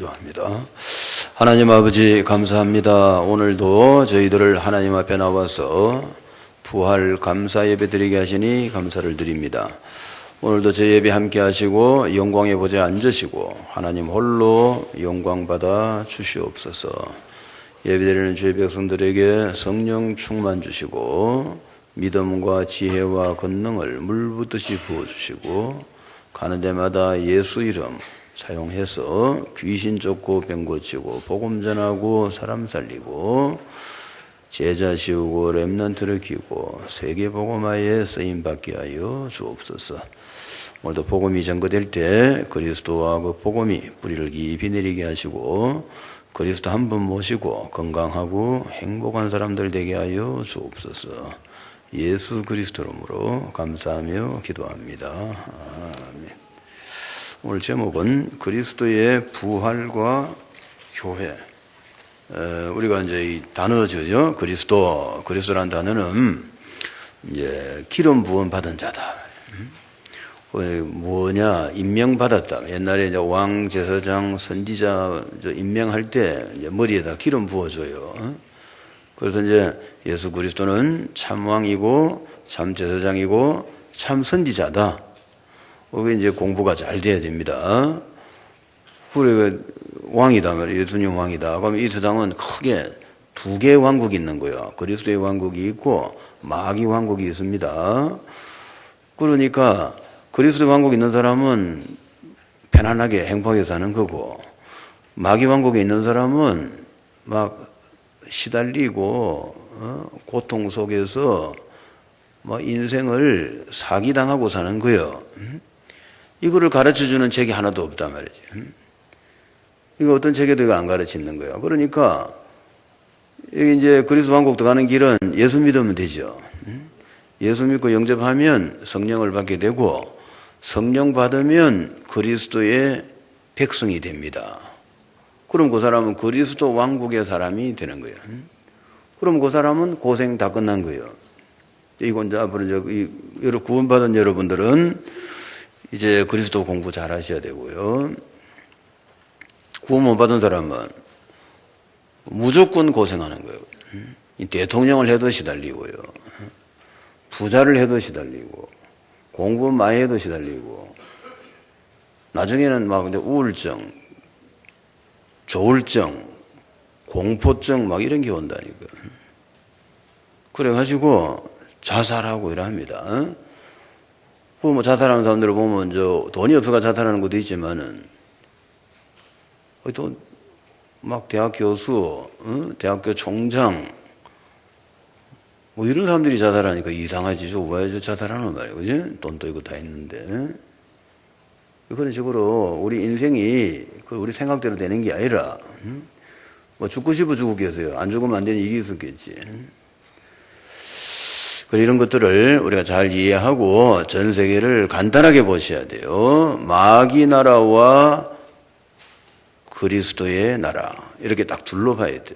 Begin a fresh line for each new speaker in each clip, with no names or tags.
기도합니다. 하나님 아버지 감사합니다. 오늘도 저희들을 하나님 앞에 나와서 부활 감사 예배 드리게 하시니 감사를 드립니다. 오늘도 제 예배 함께 하시고 영광의 보좌에 앉으시고 하나님 홀로 영광 받아 주시옵소서. 예배 드리는 주의 백성들에게 성령 충만 주시고 믿음과 지혜와 권능을 물붓듯이 부어주시고 가는 데마다 예수 이름 사용해서 귀신 쫓고 병 고치고 복음 전하고 사람 살리고 제자 씌우고 렘넌트를 키우고 세계 복음화에 쓰임 받게 하여 주옵소서. 오늘도 복음이 전거될 때 그리스도와 그 복음이 뿌리를 깊이 내리게 하시고 그리스도 한 분 모시고 건강하고 행복한 사람들 되게 하여 주옵소서. 예수 그리스도 이름으로 감사하며 기도합니다. 아멘. 오늘 제목은 그리스도의 부활과 교회. 우리가 이제 이 단어죠. 그리스도라는 단어는 이제 기름 부음 받은 자다. 뭐냐, 임명받았다. 옛날에 이제 왕, 제사장, 선지자 임명할 때 이제 머리에다 기름 부어줘요. 그래서 이제 예수 그리스도는 참 왕이고 참 제사장이고 참 선지자다. 그게 이제 공부가 잘 돼야 됩니다. 그래, 왕이다 말이에요. 예수님 왕이다. 그럼 이 세상은 크게 두 개의 왕국이 있는 거예요. 그리스도의 왕국이 있고 마귀 왕국이 있습니다. 그러니까 그리스도의 왕국에 있는 사람은 편안하게 행복하게 사는 거고 마귀 왕국에 있는 사람은 막 시달리고 고통 속에서 뭐 인생을 사기당하고 사는 거예요. 이거를 가르쳐주는 책이 하나도 없단 말이지. 이거 어떤 책에도 이걸 안 가르치는 거예요. 그러니까 여기 이제 그리스도 왕국 들어가는 길은 예수 믿으면 되죠. 예수 믿고 영접하면 성령을 받게 되고 성령 받으면 그리스도의 백성이 됩니다. 그럼 그 사람은 그리스도 왕국의 사람이 되는 거예요. 그럼 그 사람은 고생 다 끝난 거예요. 이건 이제 앞으로 이제 구원받은 여러분들은 이제 그리스도 공부 잘 하셔야 되고요. 구원 못 받은 사람은 무조건 고생하는 거예요. 대통령을 해도 시달리고요. 부자를 해도 시달리고, 공부 많이 해도 시달리고, 나중에는 막 이제 우울증, 조울증, 공포증 막 이런 게 온다니까. 그래가지고 자살하고 이랍니다. 뭐 자살하는 사람들을 보면 돈이 없어가 자살하는 것도 있지만은 또 막 대학 교수, 대학교 총장 뭐 이런 사람들이 자살하니까 이상하지. 왜 자살하는 말이에요, 그지? 돈도 있고 다 있는데. 그런 식으로 우리 인생이 우리 생각대로 되는 게 아니라 뭐 죽고 싶어 죽겠어요. 안 죽으면 안 되는 일이 있었겠지. 이런 것들을 우리가 잘 이해하고 전 세계를 간단하게 보셔야 돼요. 마귀 나라와 그리스도의 나라 이렇게 딱 둘로 봐야 돼.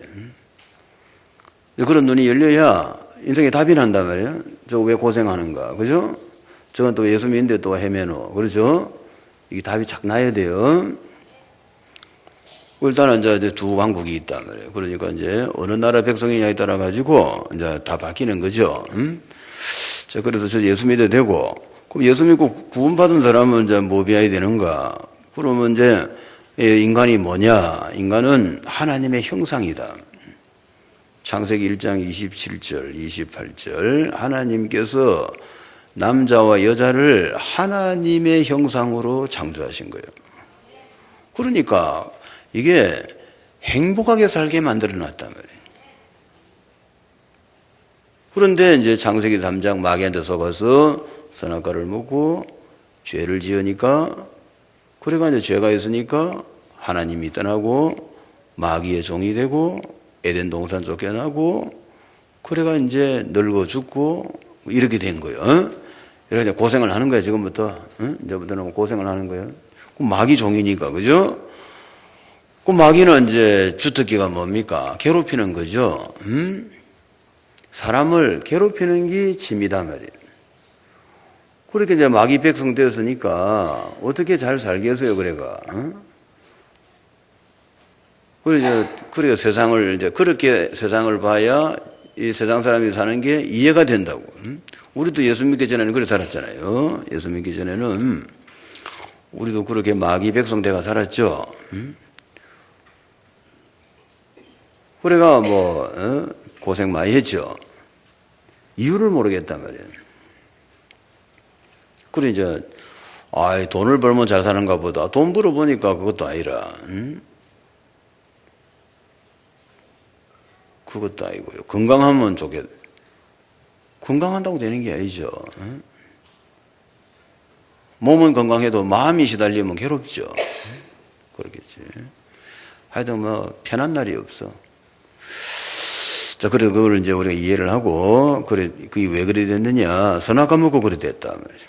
그런 눈이 열려야 인생에 답이 난단 말이에요. 저거 왜 고생하는가, 그죠? 저건 또 예수 믿는데 또 헤매노, 그렇죠? 이게 답이 착 나야 돼요. 일단은 이제 두 왕국이 있단 말이에요. 그러니까 이제 어느 나라 백성이냐에 따라 가지고 이제 다 바뀌는 거죠. 자, 그래서 저 예수 믿어야 되고, 그럼 예수 믿고 구원받은 사람은 이제 뭐 배워야 되는가? 그러면 이제 인간이 뭐냐? 인간은 하나님의 형상이다. 창세기 1장 27절, 28절. 하나님께서 남자와 여자를 하나님의 형상으로 창조하신 거예요. 그러니까 이게 행복하게 살게 만들어 놨단 말이에요. 그런데 이제 창세기 3장 마귀한테 속아서 선악과를 먹고 죄를 지으니까, 그래가 이제 죄가 있으니까 하나님이 떠나고 마귀의 종이 되고 에덴 동산 쫓겨나고, 그래가 이제 늙어 죽고 이렇게 된 거예요. 이렇게 고생을 하는 거예요, 지금부터. 이제부터는 고생을 하는 거예요. 그럼 마귀 종이니까, 그죠? 그 마귀는 이제 주특기가 뭡니까? 괴롭히는 거죠. 사람을 괴롭히는 게 취미다 말이에요. 그렇게 이제 마귀 백성 되었으니까 어떻게 잘 살겠어요, 그래가? 그래서 세상을 이제 그렇게 세상을 봐야 이 세상 사람이 사는 게 이해가 된다고. 우리도 예수 믿기 전에는 그렇게 살았잖아요. 예수 믿기 전에는 우리도 그렇게 마귀 백성 돼가 살았죠. 그래가 고생 많이 했죠. 이유를 모르겠단 말이에요. 그래 이제 돈을 벌면 잘 사는가 보다. 돈 벌어보니까 그것도 아니라. 그것도 아니고요. 건강하면 좋겠. 건강한다고 되는 게 아니죠. 몸은 건강해도 마음이 시달리면 괴롭죠. 그렇겠지. 하여튼 편한 날이 없어. 자, 그래 그걸 이제 우리가 이해를 하고 그래 그게 왜 그래 됐느냐? 선악과 먹고 그래 됐다 말이죠.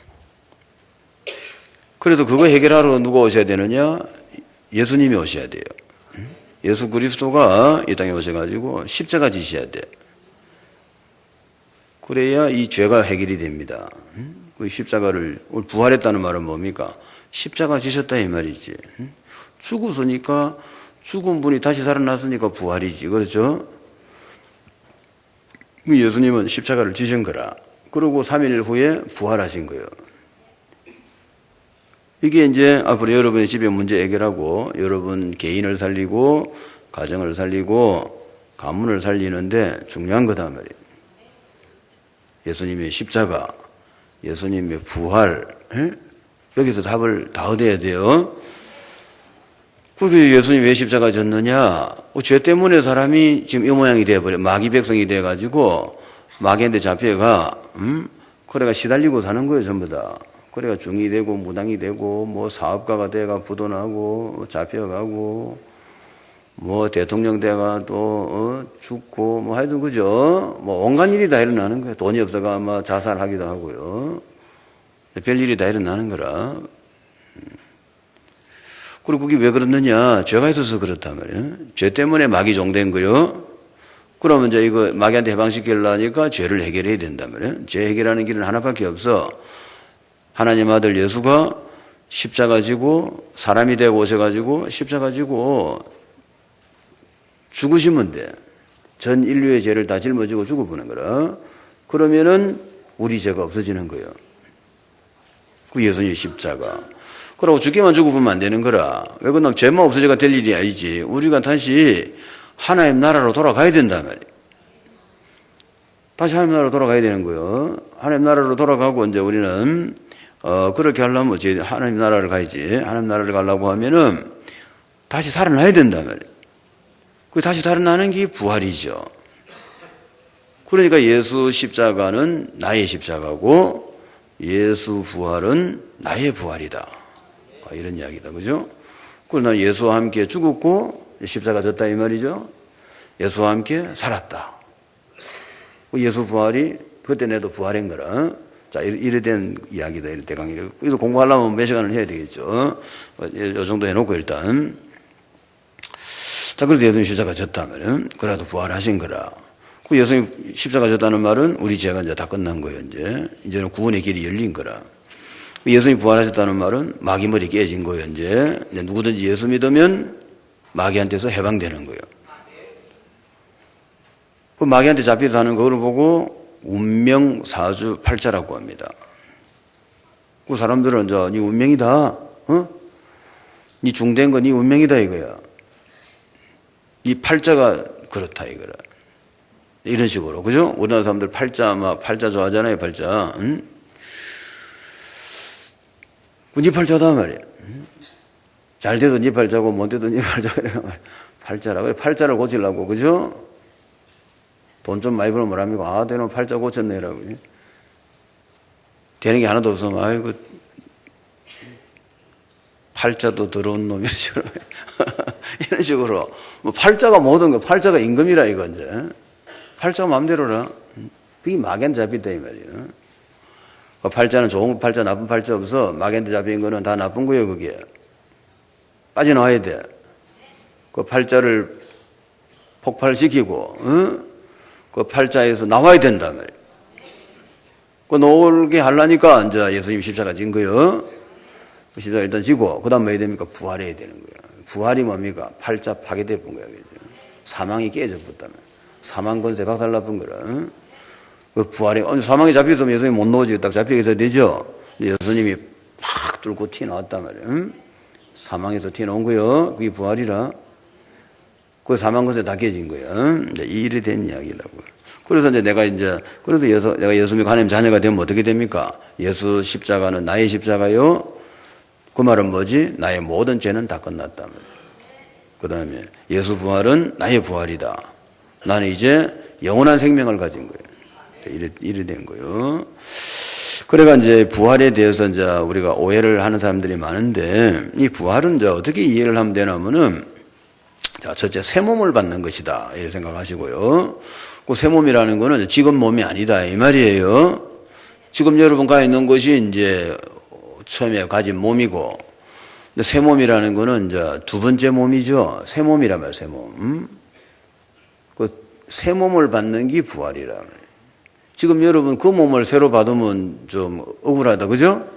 그래서 그거 해결하러 누가 오셔야 되느냐? 예수님이 오셔야 돼요. 예수 그리스도가 이 땅에 오셔가지고 십자가 지셔야 돼. 그래야 이 죄가 해결이 됩니다. 그 십자가를 부활했다는 말은 뭡니까? 십자가 지셨다 이 말이지. 죽었으니까 죽은 분이 다시 살아났으니까 부활이지. 그렇죠? 예수님은 십자가를 지신 거라. 그리고 3일 후에 부활하신 거예요. 이게 이제 앞으로 여러분의 집에 문제 해결하고 여러분 개인을 살리고 가정을 살리고 가문을 살리는데 중요한 거다 말이에요. 예수님의 십자가, 예수님의 부활, 여기서 답을 다 얻어야 돼요. 그게 예수님이 왜 십자가 졌느냐? 죄 때문에 사람이 지금 이 모양이 돼버려. 마귀 백성이 돼가지고 마귀한테 잡혀가, 그래가 시달리고 사는 거예요, 전부 다. 그래가 중이 되고 무당이 되고 사업가가 돼가 부도나고 잡혀가고 대통령 돼가 또 죽고 하여튼 그죠? 온갖 일이 다 일어나는 거예요. 돈이 없어가 아마 자살하기도 하고요. 별일이 다 일어나는 거라. 그리고 그게 왜 그렇느냐? 죄가 있어서 그렇단 말이에요. 죄 때문에 마귀 종된 거요. 그러면 이제 이거 마귀한테 해방시키려니까 죄를 해결해야 된단 말이에요. 죄 해결하는 길은 하나밖에 없어. 하나님 아들 예수가 십자가 지고 사람이 되고 오셔가지고 십자가 지고 죽으시면 돼. 전 인류의 죄를 다 짊어지고 죽어보는 거라. 그러면은 우리 죄가 없어지는 거예요. 그 예수님 십자가. 그러고 죽기만 죽어보면 안 되는 거라. 왜 그러면 죄만 없어져가 될 일이 아니지. 우리가 다시 하나님 나라로 돌아가야 된단 말이에요. 다시 하나님 나라로 돌아가야 되는 거예요. 하나님 나라로 돌아가고 이제 우리는 그렇게 하려면 어찌 하나님 나라를 가야지. 하나님 나라를 가려고 하면은 다시 살아나야 된단 말이에요. 그 다시 살아나는 게 부활이죠. 그러니까 예수 십자가는 나의 십자가고 예수 부활은 나의 부활이다. 이런 이야기다. 그죠? 그러나 예수와 함께 죽었고 십자가 졌다 이 말이죠. 예수와 함께 살았다. 예수 부활이 그때 내도 부활인 거라. 자, 이래 된 이야기다. 이래 대강이. 이거 공부하려면 몇 시간을 해야 되겠죠. 이 정도 해놓고 일단. 자, 그래도 예수님 십자가 졌다면, 그래도 부활하신 거라. 그 예수님 십자가 졌다는 말은 우리 죄가 이제 다 끝난 거예요, 이제. 이제는 구원의 길이 열린 거라. 예수님 부활하셨다는 말은 마귀 머리 깨진 거예요, 이제. 누구든지 예수 믿으면 마귀한테서 해방되는 거예요. 그 마귀한테 잡혀서 하는 걸 보고 운명사주 팔자라고 합니다. 그 사람들은 네 운명이다. 네 중된 거 네 운명이다 이거야. 이 팔자가 그렇다 이거라. 이런 식으로 그죠? 우리나라 사람들 팔자 좋아하잖아요. 팔자. 네 팔자다 말이야. 잘 돼도 네 팔자고 못 돼도 네 팔자고 팔자라고. 팔자를 고치려고 그죠? 돈 좀 많이 벌면 뭐랍니까? 되는 팔자 고쳤네라고. 되는 게 하나도 없으면 아이고 팔자도 더러운 놈 이런 식으로 이런 식으로 팔자가 모든 거 팔자가 임금이라 이거 이제 팔자가 마음대로라. 그게 마귀한테 잡힌다 이 말이에요. 팔자는 좋은 팔자 나쁜 팔자 없어. 마귀한테 잡힌 거는 다 나쁜 거예요. 그게 빠져나와야 돼. 그 팔자를 폭발시키고 그 팔자에서 나와야 된다 말이에요. 그 나오게 하려니까 이제 예수님 십자가 진 거예요. 그 십자가 일단 지고 그 다음 뭐 해야 됩니까? 부활해야 되는 거예요. 부활이 뭡니까? 팔자 파괴돼 본 거야. 그죠? 사망이 깨져 붙다면. 사망 권세 박살나쁜 거라. 그 부활이, 사망이 잡혀있으면 예수님이 못 나오지. 딱 잡히게 해서 되죠? 예수님이 팍 뚫고 튀어나왔단 말이에요. 사망에서 튀어나온 거요. 그게 부활이라. 그 사망 권세 다 깨진 거야. 이 일이 된 이야기라고. 그래서 이제 내가 내가 예수 믿고 하나님 자녀가 되면 어떻게 됩니까? 예수 십자가는 나의 십자가요. 그 말은 뭐지? 나의 모든 죄는 다 끝났다. 그 다음에 예수 부활은 나의 부활이다. 나는 이제 영원한 생명을 가진 거예요. 이래 된 거예요. 그래가 이제 부활에 대해서 이제 우리가 오해를 하는 사람들이 많은데, 이 부활은 이제 어떻게 이해를 하면 되냐면은, 자, 첫째, 새 몸을 받는 것이다. 이렇게 생각하시고요. 그 새 몸이라는 거는 지금 몸이 아니다. 이 말이에요. 지금 여러분가 있는 것이 이제 처음에 가진 몸이고, 근데 새 몸이라는 거는 이제 두 번째 몸이죠. 새 몸이란 말이에요, 새 몸. 그 새 몸을 받는 게 부활이라 말이에요. 지금 여러분 그 몸을 새로 받으면 좀 억울하다, 그죠?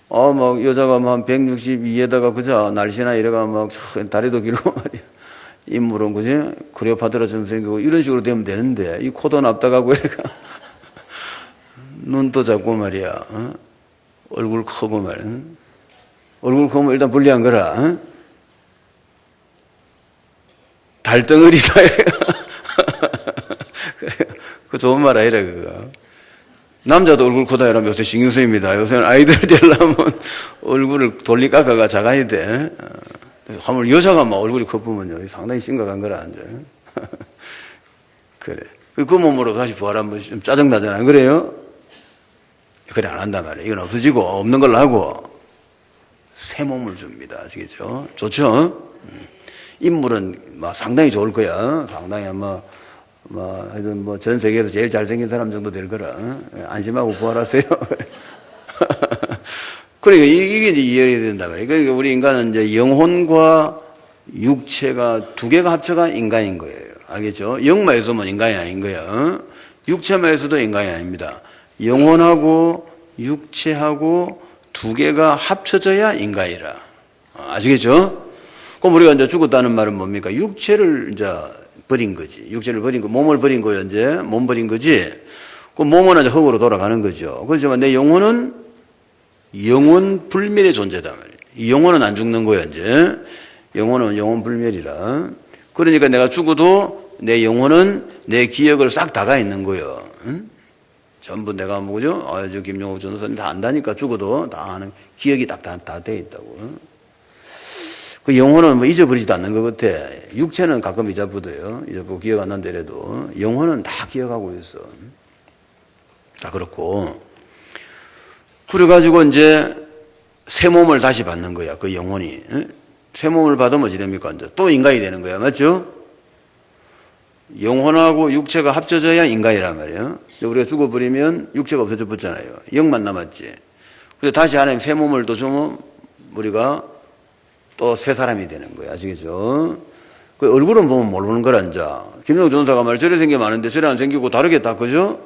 막 여자가 막 162에다가 그죠? 날씬하 이래가 막 다리도 길고 말이야. 인물은 그지? 크레오파트라처럼 생기고 이런 식으로 되면 되는데, 이 코도 납작하고 이래가 눈도 작고 말이야. 얼굴 크고 말이야. 얼굴 크면 일단 불리한 거라. 달덩어리다. 그 좋은 말 아니라 그거. 남자도 얼굴 크다 이러면 요새 신경 쓰입니다. 요새는 아이들 되려면 얼굴을 돌리 깎아가 작아야 돼. 하물 여자가 막 얼굴이 커보면요 상당히 심각한 거라 이제. 그래. 그 몸으로 다시 부활하면 좀 짜증나잖아. 그래요? 그래 안 한단 말이에요. 이건 없어지고 없는 걸로 하고 새 몸을 줍니다. 아시겠죠? 좋죠? 인물은 막 상당히 좋을 거야. 상당히 아마 하여튼 전 세계에서 제일 잘생긴 사람 정도 될 거라. 안심하고 부활하세요. 그러니까 이게 이제 이해가 된다 말이에요. 그러니까 우리 인간은 이제 영혼과 육체가 두 개가 합쳐가 인간인 거예요. 알겠죠? 영만 있으면 인간이 아닌 거야. 육체만 있어도 인간이 아닙니다. 영혼하고 육체하고 두 개가 합쳐져야 인간이라. 아시겠죠? 그럼 우리가 이제 죽었다는 말은 뭡니까? 육체를 이제 버린 거지. 육체를 버린 거, 몸을 버린 거예요, 이제. 몸 버린 거지. 그 몸은 이제 흙으로 돌아가는 거죠. 그렇지만 내 영혼은 영원 불멸의 존재다 말이에요. 이 영혼은 안 죽는 거예요, 이제. 영혼은 영원 불멸이라. 그러니까 내가 죽어도 내 영혼은 내 기억을 싹 다가 있는 거예요. 응? 전부 내가 뭐죠? 저 김용욱 전도사님 다 안다니까 죽어도 다 아는 기억이 다 돼 있다고. 그 영혼은 잊어버리지도 않는 것 같아. 육체는 가끔 잊어버려요. 잊어버리고 기억 안 난다래도 영혼은 다 기억하고 있어. 다 그렇고. 그래가지고 이제 새 몸을 다시 받는 거야. 그 영혼이. 새 몸을 받으면 어찌 됩니까? 이제 또 인간이 되는 거야. 맞죠? 영혼하고 육체가 합쳐져야 인간이란 말이에요. 우리가 죽어버리면 육체가 없어져 버렸잖아요. 영만 남았지. 근데 다시 하나님 새 몸을 또 주면 우리가 또 새 사람이 되는 거야. 아시겠죠? 그 얼굴은 보면 모르는 거라, 이제. 김영우 전사가 말 저래 생기면 아는데 저래 안 생기고 다르겠다. 그죠?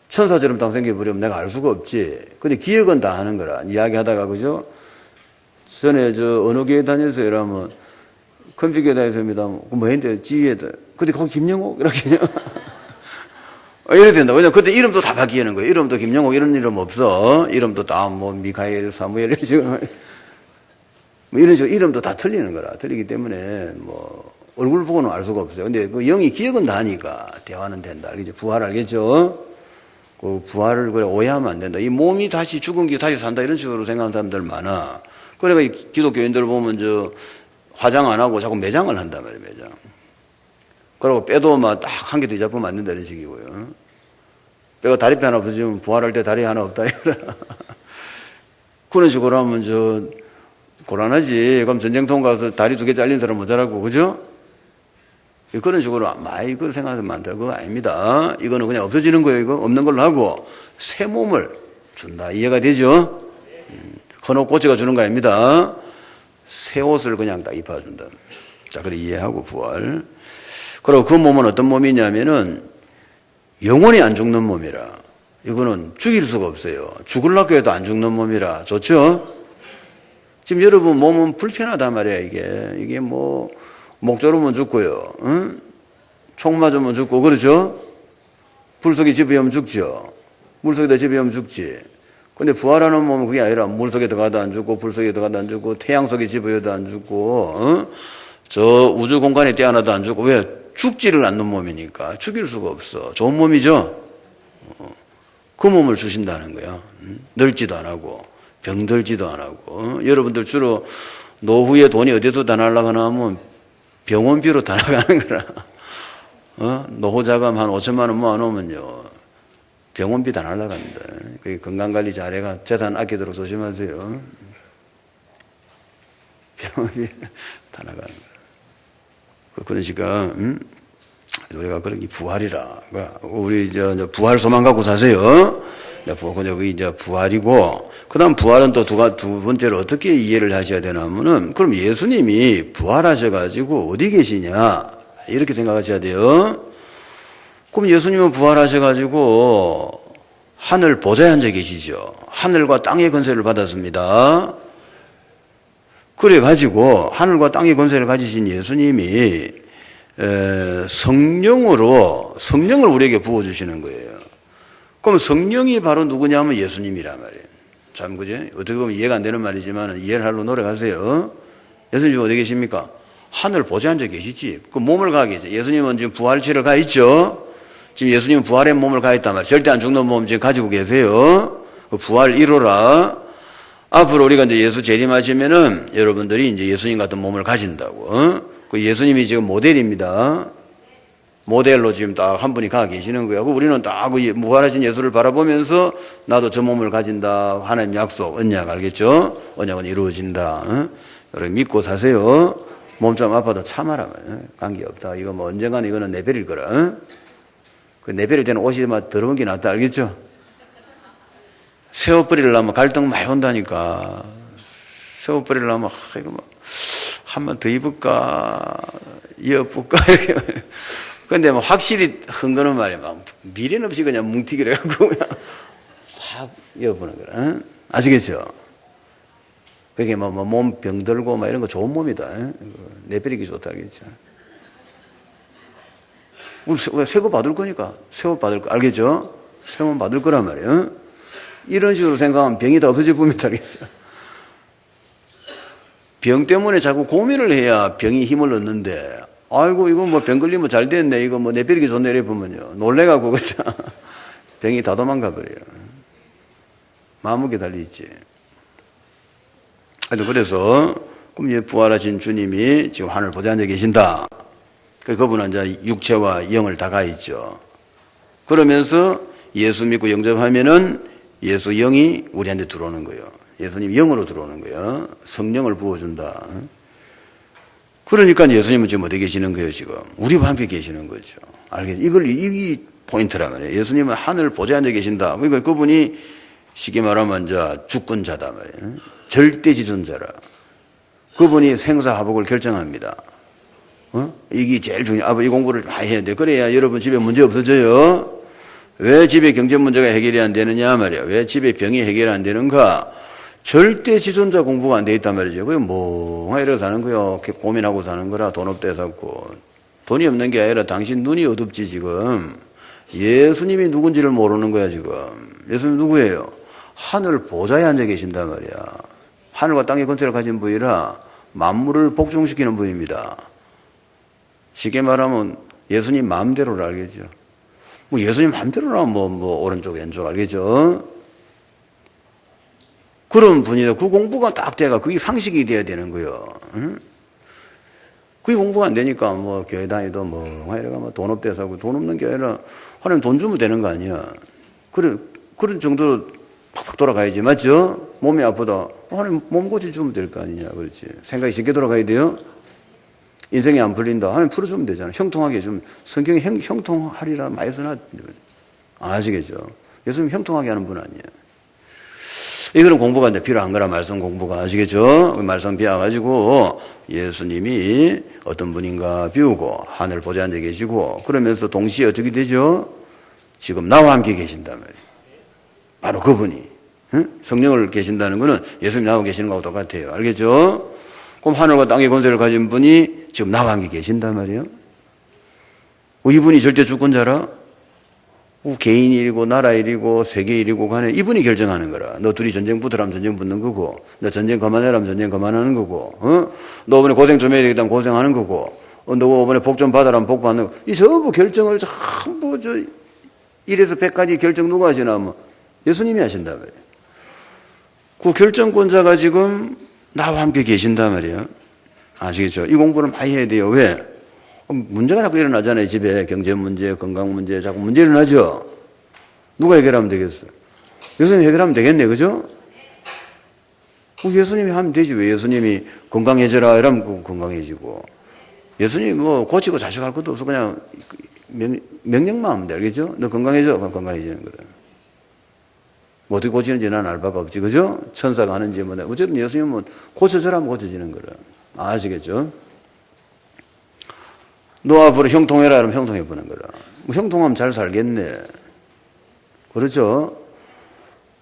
천사처럼 딱 생겨버리면 내가 알 수가 없지. 근데 기억은 다 하는 거라. 이야기 하다가, 그죠? 전에 어느 교회 다녔어요. 이러면 컴퓨터 다녔습니다. 뭐 했는데 지혜다. 근데 거기 김영욱? 이렇게. 이래 된다. 왜냐면 그때 이름도 다 바뀌는 거예요. 이름도 김영욱 이런 이름 없어. 이름도 다 미카엘, 사무엘 이런 식으로. 이런 식으로 이름도 다 틀리는 거라. 틀리기 때문에 얼굴 보고는 알 수가 없어요. 근데 그 영이 기억은 다 하니까 대화는 된다. 알겠죠? 부활 알겠죠? 그 부활을 그래 오해하면 안 된다. 이 몸이 다시 죽은 게 다시 산다. 이런 식으로 생각하는 사람들 많아. 그러니까 기독교인들 보면 화장 안 하고 자꾸 매장을 한단 말이에요, 매장. 그리고 뼈도 막 딱 한 개도 잡으면 안 된다. 이런 식이고요. 뼈가 다리뼈 하나 없어지면 부활할 때 다리 하나 없다. 그런 식으로 하면 곤란하지. 그럼 전쟁통 가서 다리 2개 잘린 사람 모자라고, 그죠? 그런 식으로 많이 그걸 생각하면 안 될 거 아닙니다. 이거는 그냥 없어지는 거예요. 이거 없는 걸로 하고 새 몸을 준다. 이해가 되죠? 헌옷 꼬치가 주는 거 아닙니다. 새 옷을 그냥 딱 입혀준다. 자, 그래 이해하고 부활. 그리고 그 몸은 어떤 몸이냐면은 영원히 안 죽는 몸이라. 이거는 죽일 수가 없어요. 죽으려고 해도 안 죽는 몸이라. 좋죠? 지금 여러분 몸은 불편하단 말이야, 이게 뭐, 목 조르면 죽고요. 응? 총 맞으면 죽고, 그렇죠? 불 속에 집어넣으면 죽죠. 물 속에다 집어넣으면 죽지. 근데 부활하는 몸은 그게 아니라 물 속에 들어가도 안 죽고, 불 속에 들어가도 안 죽고, 태양 속에 집어넣어도 안 죽고, 응? 저 우주 공간에 떼어놔도 안 죽고, 왜? 죽지를 않는 몸이니까. 죽일 수가 없어. 좋은 몸이죠? 그 몸을 주신다는 거야. 늙지도 안 하고, 병들지도 안 하고. 여러분들 주로 노후에 돈이 어디서 다 날아가나 하면 병원비로 다 나가는 거라. 노후 자금 한 5천만 원 모아놓으면요. 병원비 다 날아갑니다. 건강관리 잘해가 재산 아끼도록 조심하세요. 병원비 다 나가는 거야. 그런 시가, 우리가 그런 게 부활이라. 우리 부활 소망 갖고 사세요. 그게 이제 부활이고, 그 다음 부활은 또 두 번째로 어떻게 이해를 하셔야 되나 하면은, 그럼 예수님이 부활하셔가지고 어디 계시냐? 이렇게 생각하셔야 돼요. 그럼 예수님은 부활하셔가지고 하늘 보좌에 앉아 계시죠. 하늘과 땅의 권세를 받았습니다. 그래가지고 하늘과 땅의 권세를 가지신 예수님이 성령을 우리에게 부어주시는 거예요. 그럼 성령이 바로 누구냐면 예수님이란 말이에요. 참, 그죠? 어떻게 보면 이해가 안 되는 말이지만 이해를 하려고 노력하세요. 예수님 어디 계십니까? 하늘 보좌에 앉아 계시지. 그 몸을 가 계세요. 예수님은 지금 부활체를 가 있죠. 지금 예수님은 부활의 몸을 가 있단 말이에요. 절대 안 죽는 몸 지금 가지고 계세요. 그 부활 1호라. 앞으로 우리가 이제 예수 재림하시면은 여러분들이 이제 예수님 같은 몸을 가진다고. 그 예수님이 지금 모델입니다. 모델로 지금 딱 한 분이 가 계시는 거예요. 우리는 딱 그 부활하신 예수를 바라보면서 나도 저 몸을 가진다. 하나님 약속, 언약 알겠죠? 언약은 이루어진다. 여러분 믿고 사세요. 몸 좀 아파도 참아라. 관계없다. 이거 뭐 언젠가는 이거는 내버릴 거라. 그 내버릴 때는 옷이 막 더러운 게 낫다. 알겠죠? 새 옷 버리려면 갈등 많이 온다니까. 새 옷 버리려면, 이거 뭐, 한 번 더 입을까? 이어볼까? 이렇게. 근데 뭐 확실히 흥거는 말이야. 막 미련 없이 그냥 뭉티기를 해갖고 그냥 확 이어보는 거라. 아시겠죠? 그게 뭐 몸 병들고 막 이런 거 좋은 몸이다. 내버리기 좋다. 알겠죠? 우리 새 거 받을 거니까. 새 옷 받을 거. 알겠죠? 새 옷 받을 거란 말이에요. 이런 식으로 생각하면 병이 다 없어질 겁니다. 알겠죠? 병 때문에 자꾸 고민을 해야 병이 힘을 얻는데, 아이고, 이거 뭐 병 걸리면 잘 됐네. 이거 뭐 내버리기 좋네. 이래 보면요. 놀래가고, 그죠? 병이 다 도망가 버려요. 마음먹게 달려있지. 그래서, 그럼 부활하신 주님이 지금 하늘 보좌에 앉아 계신다. 그분은 이제 육체와 영을 다 가 있죠. 그러면서 예수 믿고 영접하면은 예수 영이 우리한테 들어오는 거예요. 예수님 영으로 들어오는 거예요. 성령을 부어준다. 그러니까 예수님은 지금 어디 계시는 거예요, 지금? 우리와 함께 계시는 거죠. 알겠죠? 이 포인트란 말이에요. 예수님은 하늘 보좌에 앉아 계신다. 그러니까 그분이 쉽게 말하면 이제 주권자다 말이에요. 절대지존자라. 그분이 생사화복을 결정합니다. 이게 제일 중요해요. 이 공부를 많이 해야 돼. 그래야 여러분 집에 문제 없어져요. 왜 집에 경제 문제가 해결이 안 되느냐 말이야. 왜 집에 병이 해결이 안 되는가? 절대 지존자 공부가 안 돼 있단 말이죠. 그게 멍하게 이러고 사는 거요. 고민하고 사는 거라. 돈 없다 해서. 돈이 없는 게 아니라 당신 눈이 어둡지 지금. 예수님이 누군지를 모르는 거야 지금. 예수님 누구예요? 하늘 보좌에 앉아 계신단 말이야. 하늘과 땅의 권세를 가진 분이라 만물을 복종시키는 분입니다. 쉽게 말하면 예수님 마음대로를 알겠죠. 뭐 예수님 마음대로라면 뭐 오른쪽 왼쪽 알겠죠. 그런 분이다. 그 공부가 딱 돼가 그게 상식이 돼야 되는 거예요. 응? 그게 공부가 안 되니까 뭐 교회 다니도 뭐 이래가 뭐 돈 없대 사고 돈 없는 게 아니라 하나님 돈 주면 되는 거 아니야. 그런 정도로 팍팍 돌아가야지. 맞죠? 몸이 아프다. 하나님 몸 고쳐주면 될 거 아니냐. 그렇지. 생각이 쉽게 돌아가야 돼요. 인생이 안 풀린다. 하나님 풀어주면 되잖아. 형통하게 해주면. 성경에 형통하리라 많이 써놨. 아시겠죠? 예수님 형통하게 하는 분 아니에요. 이거는 공부가 이제 필요한 거라, 말씀 공부가. 아시겠죠? 말씀 비워가지고 예수님이 어떤 분인가 비우고 하늘 보좌에 앉아 계시고 그러면서 동시에 어떻게 되죠? 지금 나와 함께 계신단 말이에요. 바로 그분이. 응? 성령을 계신다는 거는 예수님 나와 계시는 거하고 똑같아요. 알겠죠? 그럼 하늘과 땅의 권세를 가진 분이 지금 나와 함께 계신단 말이에요. 이분이 절대 주권자라? 개인 일이고 나라 일이고 세계 일이고 간에 이분이 결정하는 거라. 너 둘이 전쟁 붙으라면 전쟁 붙는 거고, 너 전쟁 그만해라면 전쟁 그만하는 거고, 너 이번에 고생 좀 해야 되겠다면 고생하는 거고, 너 이번에 복 좀 받아라면 복 받는 거. 이 전부 결정을 전부 1에서 100까지 결정 누가 하시나 하면 예수님이 하신단 말이에요. 그 결정권자가 지금 나와 함께 계신단 말이에요. 아시겠죠? 이 공부를 많이 해야 돼요. 왜? 문제가 자꾸 일어나잖아요. 집에 경제 문제, 건강 문제, 자꾸 문제 일어나죠. 누가 해결하면 되겠어? 예수님이 해결하면 되겠네, 그죠? 예수님이 하면 되지. 왜 예수님이 건강해져라 이러면 건강해지고, 예수님이 뭐 고치고 자식할 것도 없어. 그냥 명령만 하면 돼. 알겠죠? 너 건강해져. 그럼 건강해지는 거래. 뭐 어떻게 고치는지 난 알 바가 없지, 그죠? 천사가 하는지 뭐. 어쨌든 예수님은 고쳐져라면 고쳐지는 거래. 아시겠죠? 너 앞으로 형통해라 그러면 형통해 보는 거라. 뭐 형통하면 잘 살겠네. 그렇죠?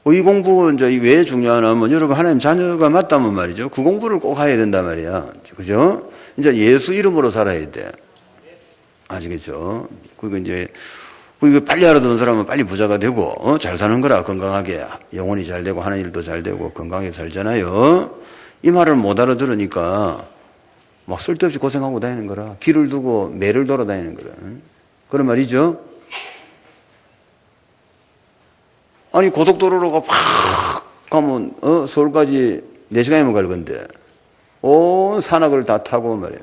이 공부 이제 왜 중요하냐면 여러분 하나님 자녀가 맞다면 말이죠. 그 공부를 꼭 해야 된단 말이야. 그죠? 이제 예수 이름으로 살아야 돼. 아시겠죠? 그리고 이제 빨리 알아듣는 사람은 빨리 부자가 되고 잘 사는 거라. 건강하게 영혼이 잘 되고 하는 일도 잘 되고 건강하게 살잖아요. 이 말을 못 알아들으니까 막 쓸데없이 고생하고 다니는 거라. 길을 두고 매를 돌아다니는 거라. 그런 말이죠. 아니 고속도로로가 팍 가면 서울까지 4시간이면 갈 건데 온 산악을 다 타고 말이야.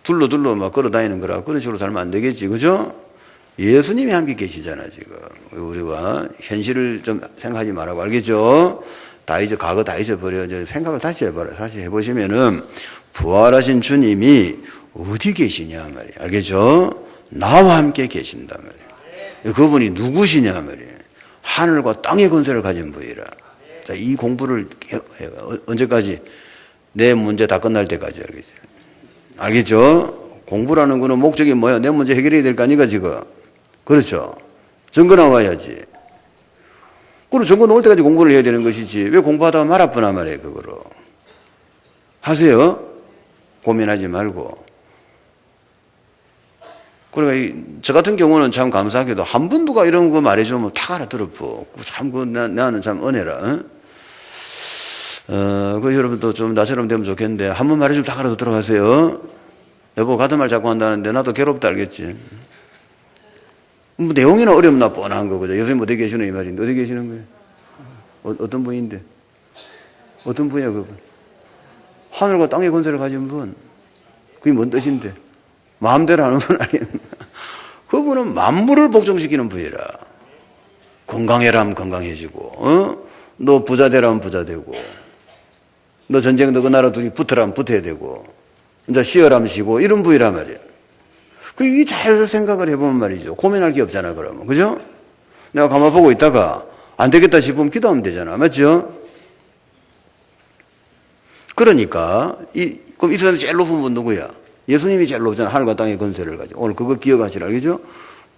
둘러 막 걸어 다니는 거라. 그런 식으로 살면 안 되겠지, 그죠? 예수님이 함께 계시잖아 지금. 우리가 현실을 좀 생각하지 말라고. 알겠죠? 과거 다 잊어버려. 생각을 다시 해봐라. 다시 해보시면은, 부활하신 주님이 어디 계시냐 말이에요. 알겠죠? 나와 함께 계신단 말이에요. 그분이 누구시냐 말이에요. 하늘과 땅의 권세를 가진 분이라. 자, 이 공부를 언제까지? 내 문제 다 끝날 때까지. 알겠죠? 공부라는 거는 목적이 뭐야? 내 문제 해결해야 될 거 아니가 지금. 그렇죠? 증거 나와야지. 그리고 증거 나올 때까지 공부를 해야 되는 것이지. 왜 공부하다가 말아프나 말이에요, 그거로. 하세요. 고민하지 말고. 그러니까 저 같은 경우는 참 감사하게도 한 번 누가 이런 거 말해주면 다 알아들었고. 참, 나는 참 은혜라. 그 여러분도 좀 나처럼 되면 좋겠는데 한 번 말해주면 다 알아듣도록 하세요. 여보, 같은 말 자꾸 한다는데 나도 괴롭다 알겠지? 뭐 내용이나 어렵나 뻔한 거거든. 예수님 어디 계시는 이 말인데 어디 계시는 거예요? 어떤 분인데? 어떤 분이야 그분? 하늘과 땅의 권세를 가진 분. 그게 뭔 뜻인데? 마음대로 하는 분 아니야. 그분은 만물을 복종시키는 분이라. 건강해라면 건강해지고, 너 부자 되라면 부자 되고, 너 전쟁 너 그 나라 둘이 붙으라면 붙어야 되고, 이제 쉬어라면 쉬고 이런 분이란 말이야. 이 잘 생각을 해보면 말이죠. 고민할 게 없잖아, 그러면. 그죠? 내가 가만 보고 있다가 안 되겠다 싶으면 기도하면 되잖아. 맞죠? 그러니까, 그럼 이 세상에 제일 높은 분 누구야? 예수님이 제일 높잖아. 하늘과 땅의 권세를 가지고. 오늘 그거 기억하시라. 그죠?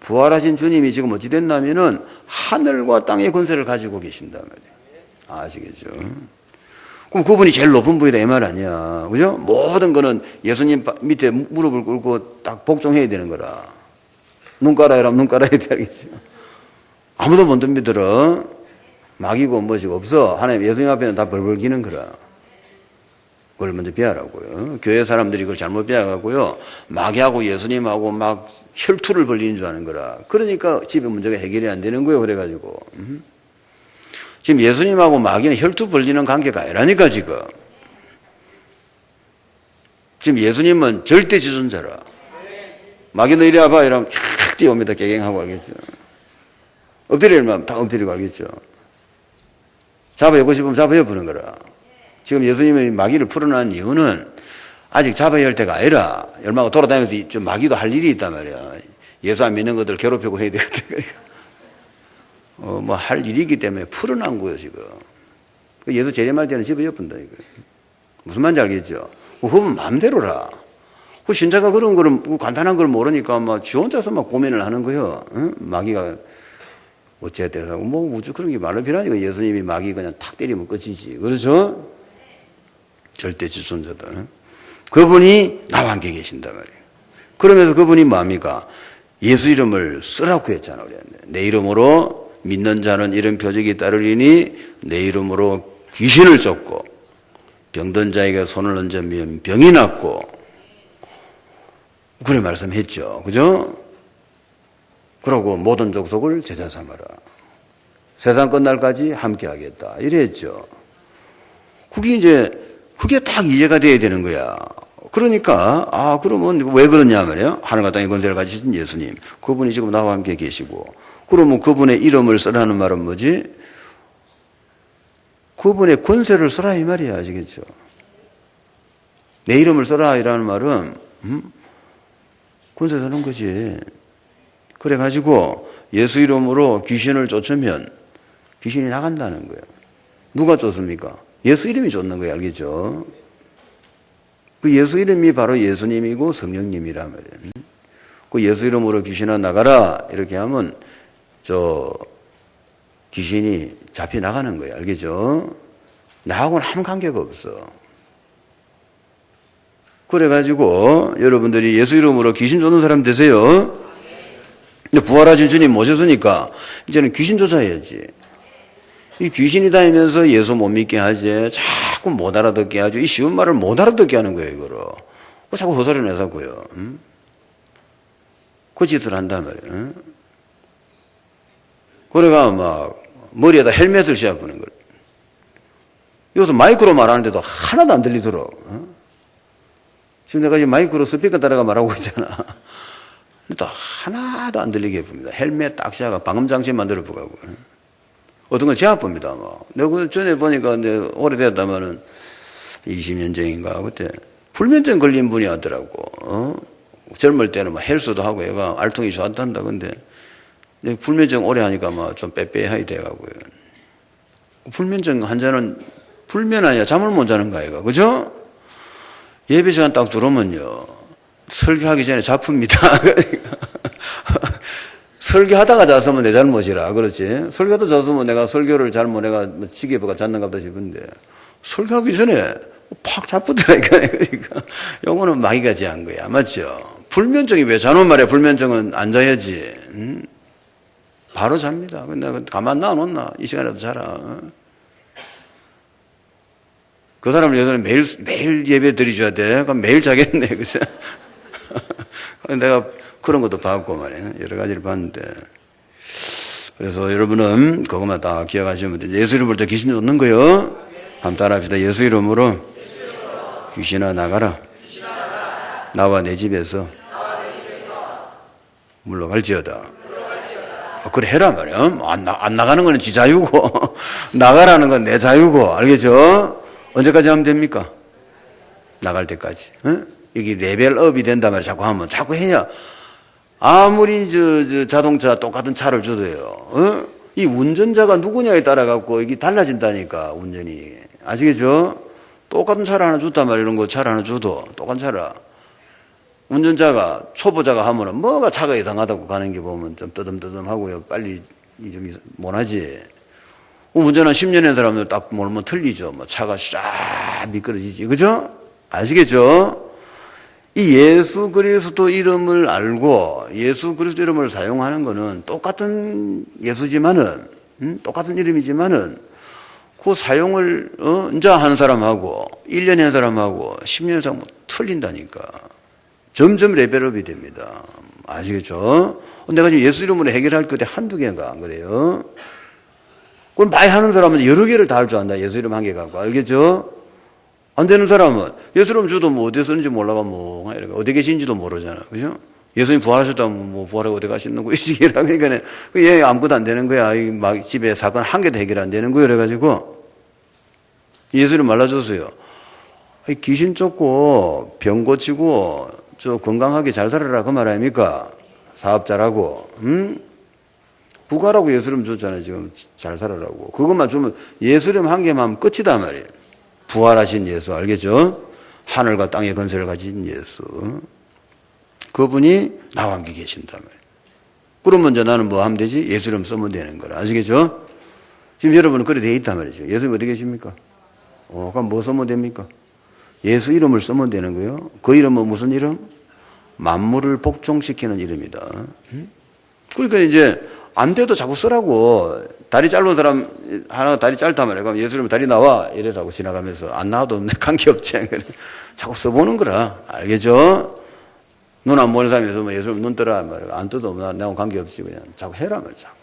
부활하신 주님이 지금 어찌 됐냐면은 하늘과 땅의 권세를 가지고 계신단 말이에요. 아시겠죠? 그럼 그분이 제일 높은 분이다 이 말 아니야. 그죠? 모든 거는 예수님 밑에 무릎을 꿇고 딱 복종해야 되는 거라. 눈 깔아야 하면 눈 깔아야 되겠죠. 아무도 못 믿들어. 막이고 뭐지고 없어. 하나님 예수님 앞에는 다 벌벌 기는 거라. 그걸 먼저 배우라고요. 교회 사람들이 그걸 잘못 배워가고요. 마귀하고 예수님하고 막 혈투를 벌리는 줄 아는 거라. 그러니까 집에 문제가 해결이 안 되는 거예요. 그래가지고. 지금 예수님하고 마귀는 혈투 벌리는 관계가 아니라니까 지금. 지금 예수님은 절대 지존자라. 마귀는 이리 와봐 이러면 탁 뛰어옵니다. 개갱하고 알겠죠. 엎드리면 다 엎드리고 알겠죠. 잡아여고 싶으면 잡아여 보는 거라. 지금 예수님이 마귀를 풀어놓은 이유는 아직 잡아야 할 때가 아니라 열마가 돌아다니면서 좀 마귀도 할 일이 있단 말이야. 예수 안 믿는 것들 괴롭히고 해야 되거든. 뭐 할 일이 있기 때문에 풀어놓은 거예요 지금. 예수 재림할 때는 집에 엿분다 이거. 무슨 말인지 알겠죠? 그건 마음대로라. 그 신자가 그런 거를 간단한 걸 모르니까 막 지 혼자서 막 고민을 하는 거예요. 응? 마귀가 어쨌든 뭐 우주 그런 게 말로 필요하니까 예수님이 마귀 그냥 탁 때리면 끝이지. 그렇죠? 절대 지존자다. 그분이 나와 함께 계신단 말이에요. 그러면서 그분이 뭡니까? 예수 이름을 쓰라고 했잖아. 내 이름으로 믿는 자는 이런 표적이 따르리니 내 이름으로 귀신을 쫓고 병든 자에게 손을 얹으면 병이 낫고 그래 말씀했죠. 그죠? 그러고 모든 족속을 제자 삼아라. 세상 끝날까지 함께 하겠다. 이랬죠. 그게 딱 이해가 돼야 되는 거야. 그러니까, 그러면 왜 그러냐 말이에요? 하늘과 땅의 권세를 가지신 예수님. 그분이 지금 나와 함께 계시고. 그러면 그분의 이름을 쓰라는 말은 뭐지? 그분의 권세를 써라 이 말이야. 아시겠죠? 내 이름을 써라 이라는 말은, 권세 쓰는 거지. 그래가지고 예수 이름으로 귀신을 쫓으면 귀신이 나간다는 거예요. 누가 쫓습니까? 예수 이름이 쫓는 거예요. 알겠죠? 그 예수 이름이 바로 예수님이고 성령님이란 말이에요. 그 예수 이름으로 귀신아 나가라 이렇게 하면 귀신이 잡혀 나가는 거예요. 알겠죠? 나하고는 아무 관계가 없어. 그래가지고 여러분들이 예수 이름으로 귀신 쫓는 사람 되세요. 근데 부활하신 주님 모셨으니까 이제는 귀신 쫓아야지. 이 귀신이 다니면서 예수 못 믿게 하지. 자꾸 못 알아듣게 하죠. 이 쉬운 말을 못 알아듣게 하는 거예요, 이거를. 자꾸 헛소리 내서고요. 그 짓을 한단 말이에요. 그래가 막 머리에다 헬멧을 씌워보는 거예요. 여기서 마이크로 말하는데도 하나도 안 들리도록. 지금 내가 이 마이크로 스피커 따라가 말하고 있잖아. 근데 또 하나도 안 들리게 해봅니다. 헬멧 딱 씌워가 방음장치 만들어 보고. 어떤 건 제가 봅니다. 내가 그 전에 보니까 오래됐다마는 20년 전인가 그때 불면증 걸린 분이 왔더라고. 젊을 때는 헬스도 하고 얘가 알통이 좋았단다. 근데 불면증 오래 하니까 좀 빼빼하게 돼가고요. 불면증 환자는 불면 아니야. 잠을 못 자는 거 아이가. 그죠? 예배 시간 딱 들어오면요. 설교하기 전에 잡힙니다. 설교하다가 잤으면 내 잘못이라. 그렇지? 설교하다 잤으면 내가 설교를 잘못 내가 지게보가 잤는가 보다 싶은데 설교하기 전에 팍 잡히더라니까. 그러니까 요거는 마귀가 제한 거야. 맞죠? 불면증이 왜 자는 말이야? 불면증은 안 자야지. 바로 잡니다. 근데 내가 가만 놔놓나? 이 시간에도 자라. 그 사람을 예전에 매일 예배 드리셔야 돼. 그럼 매일 자겠네. 그죠? 내가 그런 것도 봤고 말이에요. 여러 가지를 봤는데. 그래서 여러분은 그것만 다 기억하시면 돼요. 예수 이름으로 귀신 쫓는 거요. 한번 따라합시다. 예수 이름으로 귀신아 나가라. 나와 내 집에서 물러갈지어다. 그래 해라 말이야. 안 나가는 건 지 자유고 나가라는 건 내 자유고. 알겠죠? 언제까지 하면 됩니까? 나갈 때까지. 여기 레벨업이 된단 말이야. 자꾸 하면. 자꾸 해야. 아무리 자동차 똑같은 차를 줘도요. 이 운전자가 누구냐에 따라 갖고 이게 달라진다니까, 운전이. 아시겠죠? 똑같은 차를 하나 줬단 말이야. 이런 거 차를 하나 줘도 똑같은 차를. 운전자가, 초보자가 하면은 뭐가 차가 이상하다고 가는 게 보면 좀 뜨듬뜨듬하고요. 빨리 좀 못하지. 운전한 10년 한 사람들 딱 몰면 틀리죠. 차가 쫙 미끄러지지. 그죠? 아시겠죠? 이 예수 그리스도 이름을 알고 예수 그리스도 이름을 사용하는 거는 똑같은 예수지만은, 똑같은 이름이지만은 그 사용을, 이제 하는 사람하고 1년에 한 사람하고 10년에 한 사람 틀린다니까. 점점 레벨업이 됩니다. 아시겠죠? 내가 지금 예수 이름으로 해결할 것 한두 개인가 안 그래요? 그걸 많이 하는 사람은 여러 개를 다 할 줄 안다. 예수 이름 한 개 갖고. 알겠죠? 안 되는 사람은 예수 이름 줘도 어디 쓰는지 몰라가 어디 계신지도 모르잖아. 그죠? 예수님 부활하셨다면 부활하고 어디 가시는 거 이시기라. 그러니까 얘 아무것도 안 되는 거야. 막 집에 사건 한 개도 해결 안 되는 거야. 그래가지고 예수 이름 말라줬어요. 귀신 쫓고 병 고치고 건강하게 잘 살아라 그 말 아닙니까? 사업 잘하고. 부가라고 예수 이름 줬잖아요. 지금 잘 살아라고. 그것만 주면 예수 이름 한 개만 하면 끝이다 말이에요. 부활하신 예수 알겠죠? 하늘과 땅의 권세를 가진 예수. 그분이 나와 함께 계신다 말이에요. 그러면 이제 나는 뭐 하면 되지? 예수 이름 쓰면 되는 거라. 아시겠죠? 지금 여러분은 그래 돼 있단 말이죠. 예수님 어디 계십니까? 그럼 뭐 쓰면 됩니까? 예수 이름을 쓰면 되는 거예요. 그 이름은 무슨 이름? 만물을 복종시키는 이름이다. 그러니까 이제 안 돼도 자꾸 쓰라고. 다리 짧은 사람 하나가 다리 짧단 말이야. 그럼 예수 이름 다리 나와 이래라고 지나가면서 안 나와도 관계없지. 자꾸 써보는 거라. 알겠죠? 눈 안 보는 사람에서 뭐 예수 이름 눈 뜨라 말이야. 안 떠도 나하고 관계없지. 그냥 자꾸 해라 말이야. 자꾸.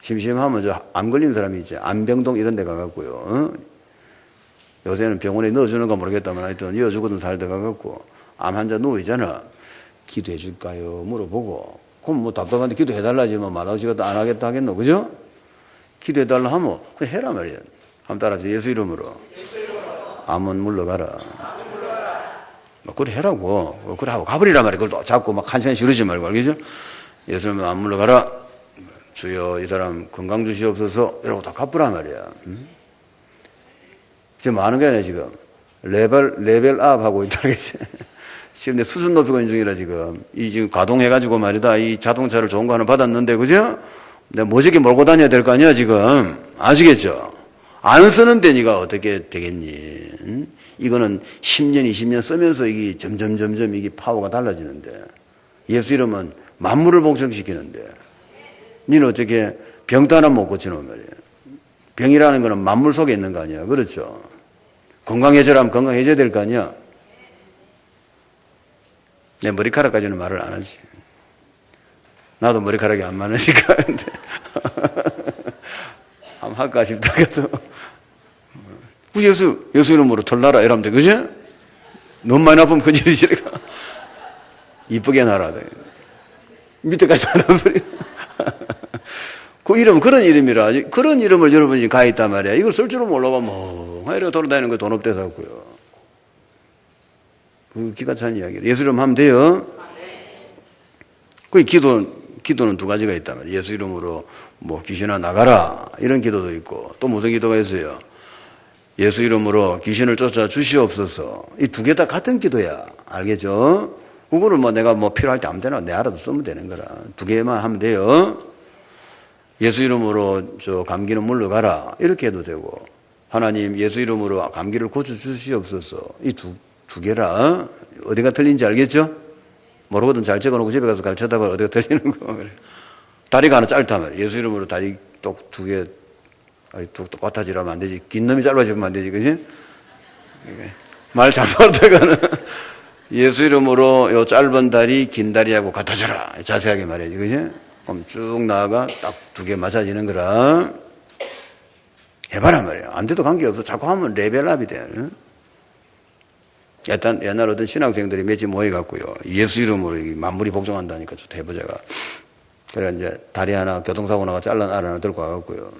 심심하면 저 암 걸린 사람이 있지. 암병동 이런 데 가갖고요. 요새는 병원에 넣어주는가 모르겠다만 하여튼 이어주거든 살다 가갖고 암 환자 누워있잖아. 기도해 줄까요? 물어보고. 그럼 뭐 답답한데 기도해달라지 뭐 말하시겠다 안 하겠다 하겠노. 그죠? 기도해달라 하면 그냥 해라 말이야. 한번 따라하세요. 예수 이름으로. 암은 물러가라. 뭐 그래 해라고. 그래 하고 가버리란 말이야. 그걸 또 자꾸 막 한 시간 쉬르지 말고. 알겠죠? 예수 이름으로 암 물러가라. 주여 이 사람 건강 주시옵소서 이러고 다 갚으란 말이야. 지금 뭐 하는 게 아니야 지금. 레벨업 하고 있다. 그랬지? 지금 내 수준 높이고 있는 중이라 지금. 이 지금 가동해가지고 말이다. 이 자동차를 좋은 거 하나 받았는데, 그죠? 내가 멋지게 몰고 다녀야 될 거 아니야 지금. 아시겠죠? 안 쓰는데 니가 어떻게 되겠니? 응? 이거는 10년, 20년 쓰면서 이게 점점 이게 파워가 달라지는데. 예수 이름은 만물을 복종시키는데. 니는 어떻게 병도 하나 못 고치는 말이야. 병이라는 거는 만물 속에 있는 거 아니야. 그렇죠? 건강해져라면 건강해져야 될 거 아니야. 내 머리카락까지는 말을 안 하지. 나도 머리카락이 안 많으니까. 근데 한번 할까 싶다 해도 예수 이름으로 털나라 이러면 돼. 그지? 너무 많이 아프면 그지리지가 이쁘게 나라. 밑에까지 하는 소리. 그 이름은 그런 이름이라. 그런 이름을 여러분이 가 있단 말이야. 이걸 쓸 줄은 몰라가 뭐 이렇게 돌아다니는 거 돈 없대서 고요. 그 기가 찬 이야기를. 예수 이름 하면 돼요. 그 기도는 두 가지가 있단 말이에요. 예수 이름으로 뭐 귀신아 나가라 이런 기도도 있고 또 무슨 기도가 있어요. 예수 이름으로 귀신을 쫓아 주시옵소서. 이 두 개 다 같은 기도야. 알겠죠? 그거를 뭐 내가 뭐 필요할 때 아무 데나 내 알아서 쓰면 되는 거라. 두 개만 하면 돼요. 예수 이름으로 저 감기는 물러가라 이렇게 해도 되고 하나님 예수 이름으로 감기를 고쳐 주시옵소서. 이 두 개라. 어디가 틀린지 알겠죠? 모르거든 잘 적어놓고 집에 가서 가르쳐다가 어디가 틀리는 거. 다리가 하나 짧단 말이야. 예수 이름으로 다리 두 개 똑같아지라면 안 되지. 긴 놈이 짧아지면 안 되지. 그지? 말 잘못하다가는 예수 이름으로 요 짧은 다리 긴 다리하고 같아져라. 자세하게 말해야지. 그지? 그럼 쭉 나아가 딱 두 개 맞아지는 거라. 해봐라 말이야. 안 돼도 관계없어. 자꾸 하면 레벨업이 돼. 일단 옛날 어떤 신학생들이 몇집 모여갖고요. 예수 이름으로 만물이 복종한다니까 좀 해보자가. 그래 이제 다리 하나 교통사고 나가 잘란 알 하나 들고 와갖고요.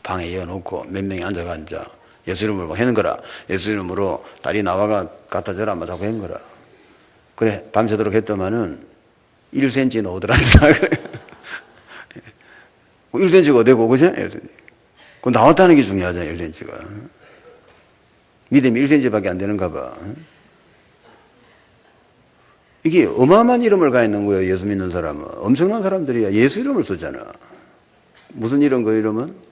방에 이어놓고 몇 명이 앉아가 앉아. 예수 이름으로 해는 거라. 예수 이름으로 다리 나와가 갖다줘라. 막 자꾸 해는 거라. 그래 밤새도록 했더만은 1cm는 오더란다. 1cm가 어디고 그죠? 그 나왔다는 게 중요하잖아요. 1cm가. 믿음이 1cm밖에 안 되는가 봐. 이게 어마어마한 이름을 가 있는 거예요. 예수 믿는 사람은. 엄청난 사람들이야. 예수 이름을 쓰잖아. 무슨 이름 그 이름은?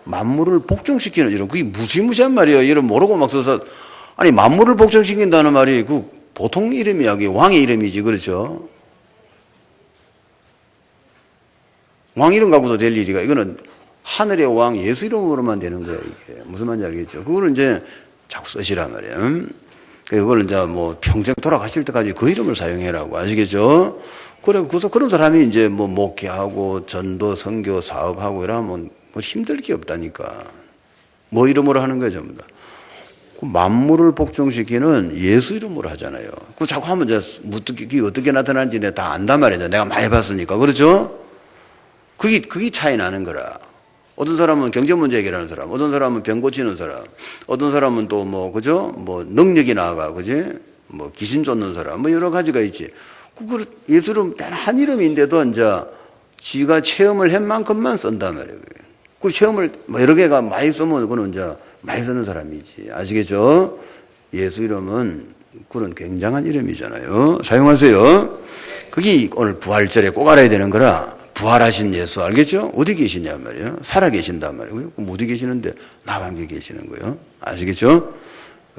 만물을 복종시키는 이름. 그게 무시무시한 말이에요. 이름 모르고 막 써서. 아니 만물을 복종시킨다는 말이 그 보통 이름이야. 그게 왕의 이름이지. 그렇죠? 왕 이름 갖고도 될 일이가. 이거는 하늘의 왕 예수 이름으로만 되는 거야. 이게 무슨 말인지 알겠죠? 그거를 이제 자꾸 쓰시란 말이에요. 그걸 이제 뭐 평생 돌아가실 때까지 그 이름을 사용해라고. 아시겠죠? 그래서 그런 사람이 이제 뭐 목회하고 전도 선교 사업하고 이러면 뭐 힘들 게 없다니까. 뭐 이름으로 하는 거예요, 전부 다. 만물을 복종시키는 예수 이름으로 하잖아요. 그 자꾸 하면 이제 어떻게 나타나는지 내가 다 안단 말이죠. 내가 많이 봤으니까. 그렇죠? 그게 차이 나는 거라. 어떤 사람은 경제 문제 해결하는 사람, 어떤 사람은 병 고치는 사람, 어떤 사람은 또 뭐, 그죠? 뭐, 능력이 나아가, 그지? 뭐, 귀신 쫓는 사람, 뭐, 여러 가지가 있지. 그걸 예수 이름 단 한 이름인데도 이제 지가 체험을 한 만큼만 쓴단 말이에요. 그 체험을 뭐 여러 개가 많이 쓰면 그거는 이제 많이 쓰는 사람이지. 아시겠죠? 예수 이름은 그런 굉장한 이름이잖아요. 사용하세요. 그게 오늘 부활절에 꼭 알아야 되는 거라. 부활하신 예수 알겠죠? 어디 계시냐 말이에요. 살아 계신단 말이에요. 그럼 어디 계시는데 나와 함께 계시는 거예요. 아시겠죠?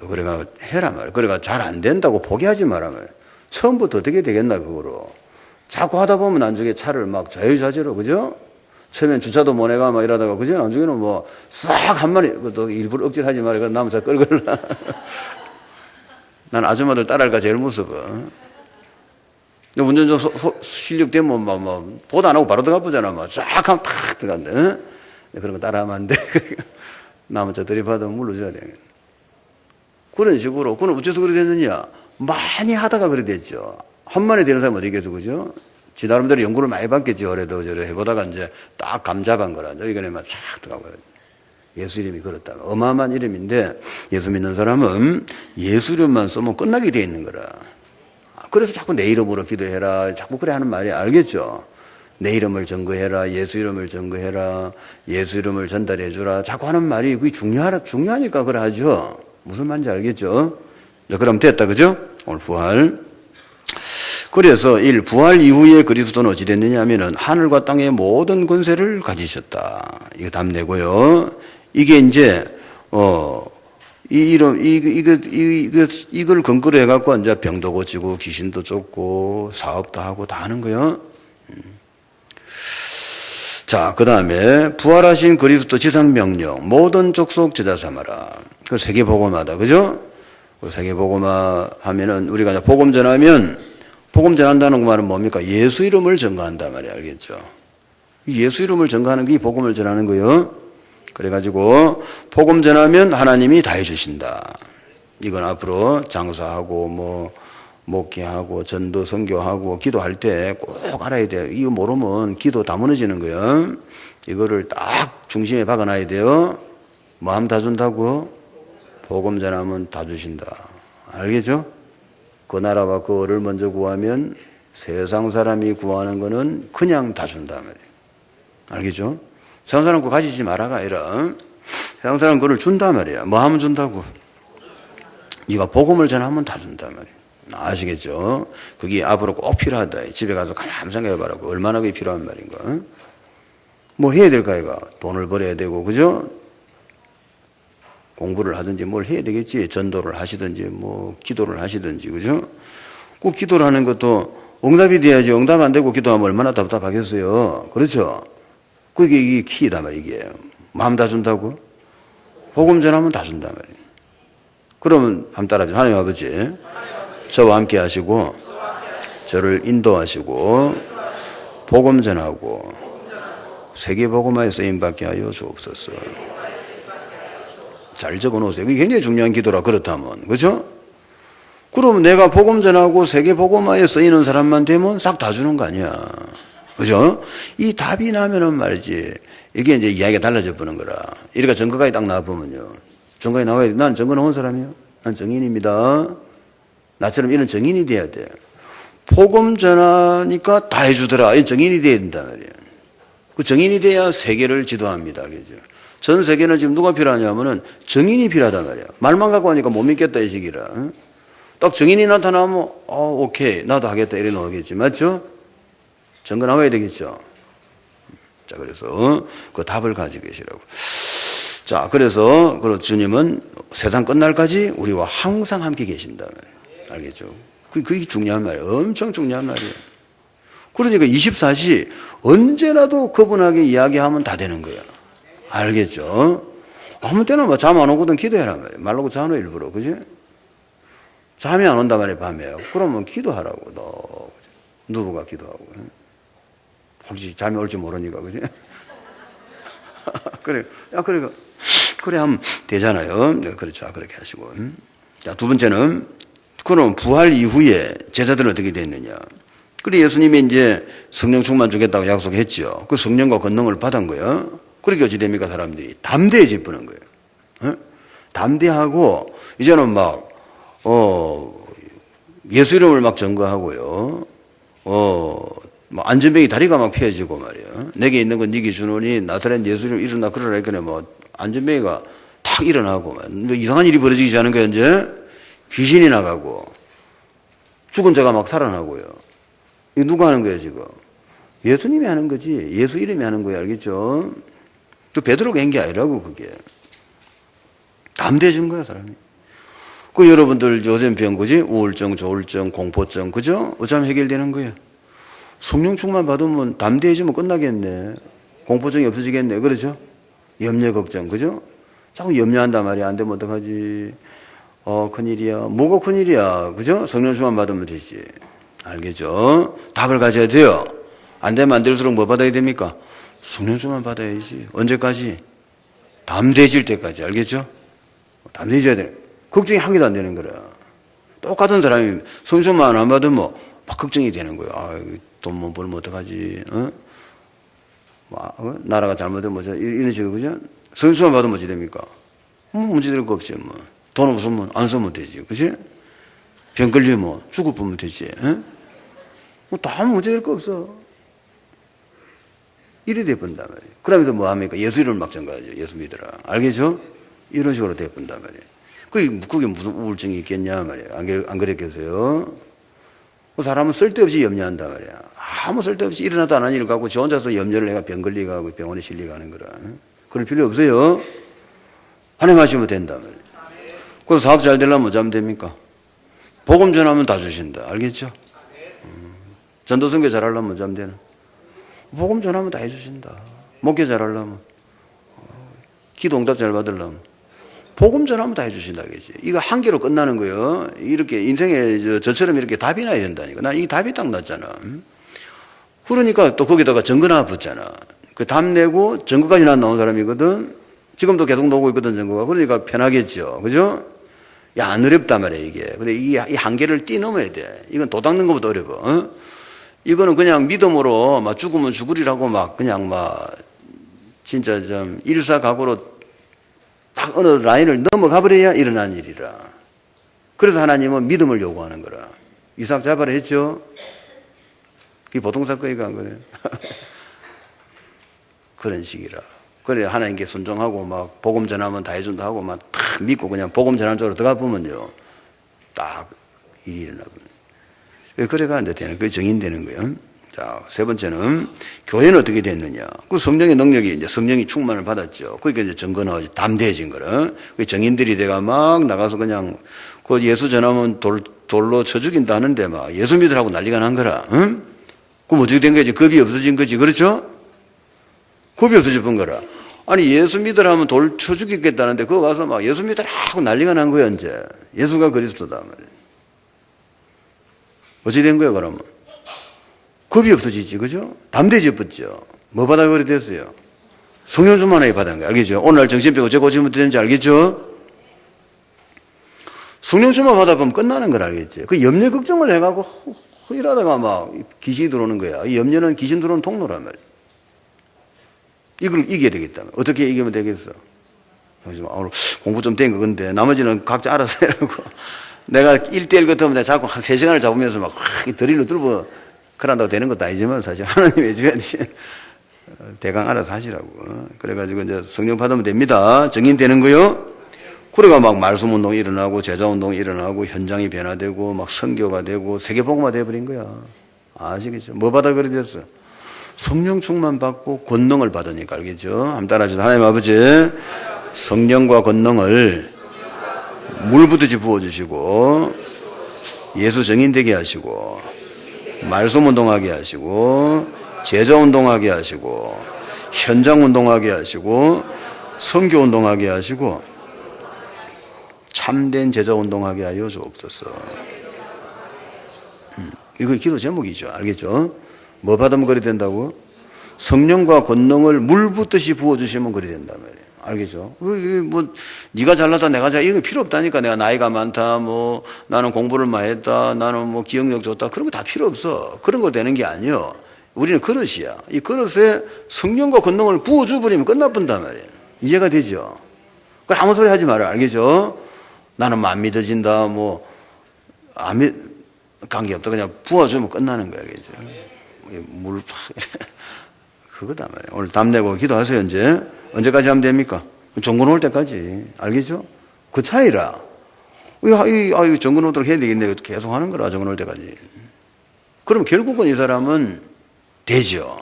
그래가 해라 말이에요. 그래가 잘 안 된다고 포기하지 마라 말이에요. 처음부터 어떻게 되겠나 그거로. 자꾸 하다 보면 나중에 차를 막 자유자재로 그죠? 처음엔 주차도 못 해가 막 이러다가 그죠? 나중에는 뭐 싹 한 마리 그것도 일부러 억지를 하지 말고 남은 차 끌걸라. 난 아줌마들 따라할까 제일 무서워. 운전자 실력 되면 막 보도 안 하고 바로 들어가 보잖아. 막 쫙 하면 탁 들어간대. 그런 거 따라하면 안 돼. 남은 차 들이받으면 물러줘야 돼. 그런 식으로. 그건 어째서 그래 됐느냐? 많이 하다가 그래 됐죠. 한 번에 되는 사람은 어디겠어, 그죠? 지 나름대로 연구를 많이 받겠지. 그래도 저래 해보다가 이제 딱 감잡은 거라. 이거는 막 쫙 들어가고 그래. 예수 이름이 그렇다. 어마어마한 이름인데 예수 믿는 사람은 예수 이름만 쓰면 끝나게 돼 있는 거라. 그래서 자꾸 내 이름으로 기도해라. 자꾸 그래 하는 말이 알겠죠? 내 이름을 증거해라. 예수 이름을 증거해라. 예수 이름을 전달해 주라. 자꾸 하는 말이 그게 중요하니까 그래 하죠. 무슨 말인지 알겠죠? 자, 그럼 됐다. 그죠? 오늘 부활. 그래서 부활 이후에 그리스도는 어찌 됐느냐 하면은 하늘과 땅의 모든 권세를 가지셨다. 이거 답 내고요. 이게 이제, 이걸 근거로 해갖고 이제 병도 고치고 귀신도 쫓고 사업도 하고 다 하는 거예요. 자, 그 다음에 부활하신 그리스도 지상명령 모든 족속 제자 삼아라. 그 세계복음화다. 그죠? 세계복음화 하면은 우리가 복음 전하면 복음 전한다는 그 말은 뭡니까? 예수 이름을 전가한다 말이야. 알겠죠? 예수 이름을 전가하는 게 복음을 전하는 거예요. 그래가지고 복음 전하면 하나님이 다 해주신다. 이건 앞으로 장사하고 뭐 목회하고 전도 선교하고 기도할 때 꼭 알아야 돼요. 이거 모르면 기도 다 무너지는 거예요. 이거를 딱 중심에 박아놔야 돼요. 마음 다 준다고? 복음 전하면 다 주신다. 알겠죠? 그 나라와 그 을을 먼저 구하면 세상 사람이 구하는 거는 그냥 다 준다 말이에요. 알겠죠? 세상 사람 그거 가지지 말아가 아니라 세상 사람 그걸 준다 말이야. 뭐 하면 준다고? 네가 복음을 전하면 다 준다 말이야. 아시겠죠? 그게 앞으로 꼭 필요하다. 집에 가서 가만히 생각해봐라. 얼마나 그게 필요한 말인가? 뭐 해야 될까 이거? 돈을 벌어야 되고 그죠? 공부를 하든지 뭘 해야 되겠지. 전도를 하시든지 뭐 기도를 하시든지 그죠? 꼭 기도를 하는 것도 응답이 돼야지. 응답 안 되고 기도하면 얼마나 답답하겠어요. 그렇죠? 그게 이게 키다 말이야. 이게 마음 다 준다고? 복음 전하면 다 준다 말이야. 그러면 한번 따라합시다. 하나님 아버지 저와 함께 하시고 저를 인도하시고 복음 전하고 세계 복음화에 쓰임받게 하여 주옵소서. 잘 적어놓으세요. 이게 굉장히 중요한 기도라. 그렇다면 그렇죠? 그러면 내가 복음 전하고 세계 복음화에 쓰이는 사람만 되면 싹 다 주는 거 아니야. 그죠? 이 답이 나면은 말이지. 이게 이제 이야기가 달라져 보는 거라. 이러니까 증거까지 딱 나와보면요. 증거에 나와야 돼. 난 증거 나온 사람이요. 난 정인입니다. 나처럼 이런 정인이 돼야 돼. 복음 전하니까 다 해주더라. 이 정인이 돼야 된단 말이에요. 그 정인이 돼야 세계를 지도합니다. 그죠? 전 세계는 지금 누가 필요하냐면은 정인이 필요하단 말이야. 말만 갖고 하니까 못 믿겠다 이 시기라. 딱 정인이 나타나면 오케이 나도 하겠다 이래 나오겠지. 맞죠? 증거 나와야 되겠죠. 자, 그래서 그 답을 가지고 계시라고. 자, 그래서 주님은 세상 끝날까지 우리와 항상 함께 계신다. 알겠죠? 그게 중요한 말이에요. 엄청 중요한 말이에요. 그러니까 24시 언제라도 그분에게 이야기하면 다 되는 거예요. 알겠죠? 아무 때나 뭐 잠 안 오거든 기도해라 말이에요. 말라고 자는 일부러, 그지? 잠이 안 온단 말이에요, 밤에. 그러면 기도하라고, 너. 누구가 기도하고. 혹시 잠이 올지 모르니까, 그지? 그래, 그래 하면 되잖아요. 네, 그렇죠. 그렇게 하시고. 자, 두 번째는, 그럼 부활 이후에 제자들은 어떻게 됐느냐. 그래, 예수님이 이제 성령 충만 주겠다고 약속했죠. 그 성령과 권능을 받은 거예요. 그렇게 어찌 됩니까, 사람들이? 담대해질 뻔한 거예요. 담대하고, 이제는 막, 예수 이름을 막 증거하고요. 뭐 안전병이 다리가 막 펴지고 말이에요. 내게 있는 건 네게 주노니 나사렛 예수 이름 일어나 그러라 했더니 뭐 안전병이가 탁 일어나고 뭐 이상한 일이 벌어지기 전에 이제 귀신이 나가고 죽은 자가 막 살아나고요. 이거 누가 하는 거예요, 지금? 예수님이 하는 거지. 예수 이름이 하는 거예요, 알겠죠? 또 베드로가 한 게 아니라고, 그게. 담대해진 거야, 사람이. 그 여러분들 요즘 병, 그지? 우울증, 조울증, 공포증, 그죠? 어쩌면 해결되는 거예요. 성령 충만 받으면 담대해지면 끝나겠네. 공포증이 없어지겠네. 그렇죠? 염려, 걱정, 그죠? 자꾸 염려한단 말이야. 안 되면 어떡하지? 큰일이야. 뭐가 큰일이야? 그죠? 성령 충만 받으면 되지. 알겠죠? 답을 가져야 돼요. 안 되면 안 될수록 뭐 받아야 됩니까? 성령 충만 받아야지. 언제까지? 담대해질 때까지. 알겠죠? 담대해져야 돼. 걱정이 한 개도 안 되는 거라. 똑같은 사람이 성령 충만 안 받으면 막 걱정이 되는 거야. 아, 돈 못 벌면 어떡하지? 나라가 잘못되면 뭐죠? 이런 식으로, 그죠? 성령 충만 받으면 어찌 됩니까? 문제될 거 없지, 뭐. 돈 없으면 안 쓰면 되지. 그지? 병 걸리면 죽을 뻔면 되지. 다 문제될 거 없어. 이래 돼본단 말이에요. 그러면서 뭐 합니까? 예수 이름을 막 전가하죠. 예수 믿으라. 알겠죠? 이런 식으로 돼본단 말이에요. 그게 무슨 우울증이 있겠냐 말이에요. 안 그랬겠어요? 그 사람은 쓸데없이 염려한단 말이야. 아무 쓸데없이 일어나도 안 하는 일 갖고 저 혼자서 염려를 해가 병 걸리고 병원에 실리가는 거라. 그럴 필요 없어요. 하나님 하시면 된단 말이에요. 그래서 사업 잘 되려면 뭐 하면 됩니까? 복음 전하면 다 주신다. 알겠죠? 전도선교 잘하려면 뭐 하면 되나? 복음 전하면 다 해주신다. 목회 잘하려면, 기도 응답 잘 받으려면, 복음 전하면 다 해주신다. 알겠지? 이거 한 개로 끝나는 거예요. 이렇게 인생에 저처럼 이렇게 답이 나야 된다니까. 난 이 답이 딱 났잖아. 그러니까 또 거기다가 증거 하나 붙잖아. 그 답 내고 증거까지 나온 사람이거든. 지금도 계속 나오고 있거든, 증거가. 그러니까 편하겠죠. 그죠? 야, 안 어렵단 말이야, 이게. 근데 이 한계를 뛰어넘어야 돼. 이건 도 닦는 것보다 어려워. 이거는 그냥 믿음으로 막 죽으면 죽으리라고 막 그냥 막 진짜 좀 일사각오로 딱 어느 라인을 넘어가 버려야 일어난 일이라. 그래서 하나님은 믿음을 요구하는 거라. 이삭 잡아라 했죠? 그게 보통 사건이가 안 그래요? 그런 식이라. 그래 하나님께 순종하고 막 복음 전하면 다 해준다 하고 막 탁 믿고 그냥 복음 전하는 쪽으로 들어가 보면요. 딱 일이 일어나 버려요. 그래가 이제 되는, 그게 정인되는 거예요. 자, 세 번째는 교회는 어떻게 됐느냐. 그 성령의 능력이 이제 성령이 충만을 받았죠. 그러니까 이제 증거 나오지. 담대해진 거라. 그 정인들이 돼가 막 나가서 그냥 그 예수 전하면 돌로 쳐 죽인다 하는데 막 예수 믿으라고 난리가 난 거라. 응? 그럼 어떻게 된 거지? 겁이 없어진 거지. 그렇죠? 겁이 없어져 본 거라. 아니, 예수 믿으라면 돌 쳐 죽이겠다는데 그거 가서 막 예수 믿으라 하고 난리가 난 거야, 이제. 예수가 그리스도다 말이야. 어찌 된 거예요, 그러면? 겁이 없어지지, 그죠? 담대해졌죠. 뭐 받아 그리 됐어요? 성령 충만하게 받은 거예요. 알겠죠? 오늘 정신병 어째 고치면 되는지 알겠죠? 성령 충만 받아보면 끝나는 걸 알겠지? 그 염려 걱정을 해가고 이러다가 막 귀신이 들어오는 거야. 이 염려는 귀신 들어오는 통로란 말이야. 이걸 이겨야 되겠다. 어떻게 이기면 되겠어? 오늘 공부 좀 된 건데 나머지는 각자 알아서 해라고. 내가 1대1 같으면 내가 자꾸 한 3시간을 잡으면서 막 드릴로 뚫어 그런다고 되는 것도 아니지만 사실 하나님 해줘야지. 대강 알아서 하시라고. 그래가지고 이제 성령 받으면 됩니다. 정인되는 거요. 그래가 막 말씀 운동이 일어나고 제자 운동이 일어나고 현장이 변화되고 막 선교가 되고 세계복음화 돼버린 거야. 아시겠죠? 뭐 받아 그래 됐어? 성령 충만 받고 권능을 받으니까 알겠죠? 한번 따라하시죠. 하나님 아버지 성령과 권능을 물부듯이 부어주시고 예수 정인되게 하시고 말씀 운동하게 하시고 제자 운동하게 하시고 현장 운동하게 하시고 선교 운동하게 하시고 참된 제자 운동하게 하여 주옵소서. 이거 기도 제목이죠. 알겠죠? 뭐 받으면 그리 된다고? 성령과 권능을 물 붓듯이 부어주시면 그리 된단 말이에요. 알겠죠? 뭐 네가 잘나다 내가 잘 이런 거 필요 없다니까. 내가 나이가 많다, 뭐 나는 공부를 많이 했다, 나는 뭐 기억력 좋다, 그런 거 다 필요 없어. 그런 거 되는 게 아니요. 우리는 그릇이야. 이 그릇에 성령과 권능을 부어줘 버리면 끝나본단 말이에요. 이해가 되죠? 그 아무 소리 하지 마라. 알겠죠? 나는 뭐 안 믿어진다, 뭐 안 관계없다. 그냥 부어주면 끝나는 거야. 알겠죠? 물 그거다 말이에요. 오늘 담 내고 기도하세요. 이제 언제까지 하면 됩니까? 정권 올 때까지. 알겠죠? 그 차이라. 정권 오도록 해야 되겠네. 계속 하는 거라. 정권 올 때까지. 그럼 결국은 이 사람은 되죠.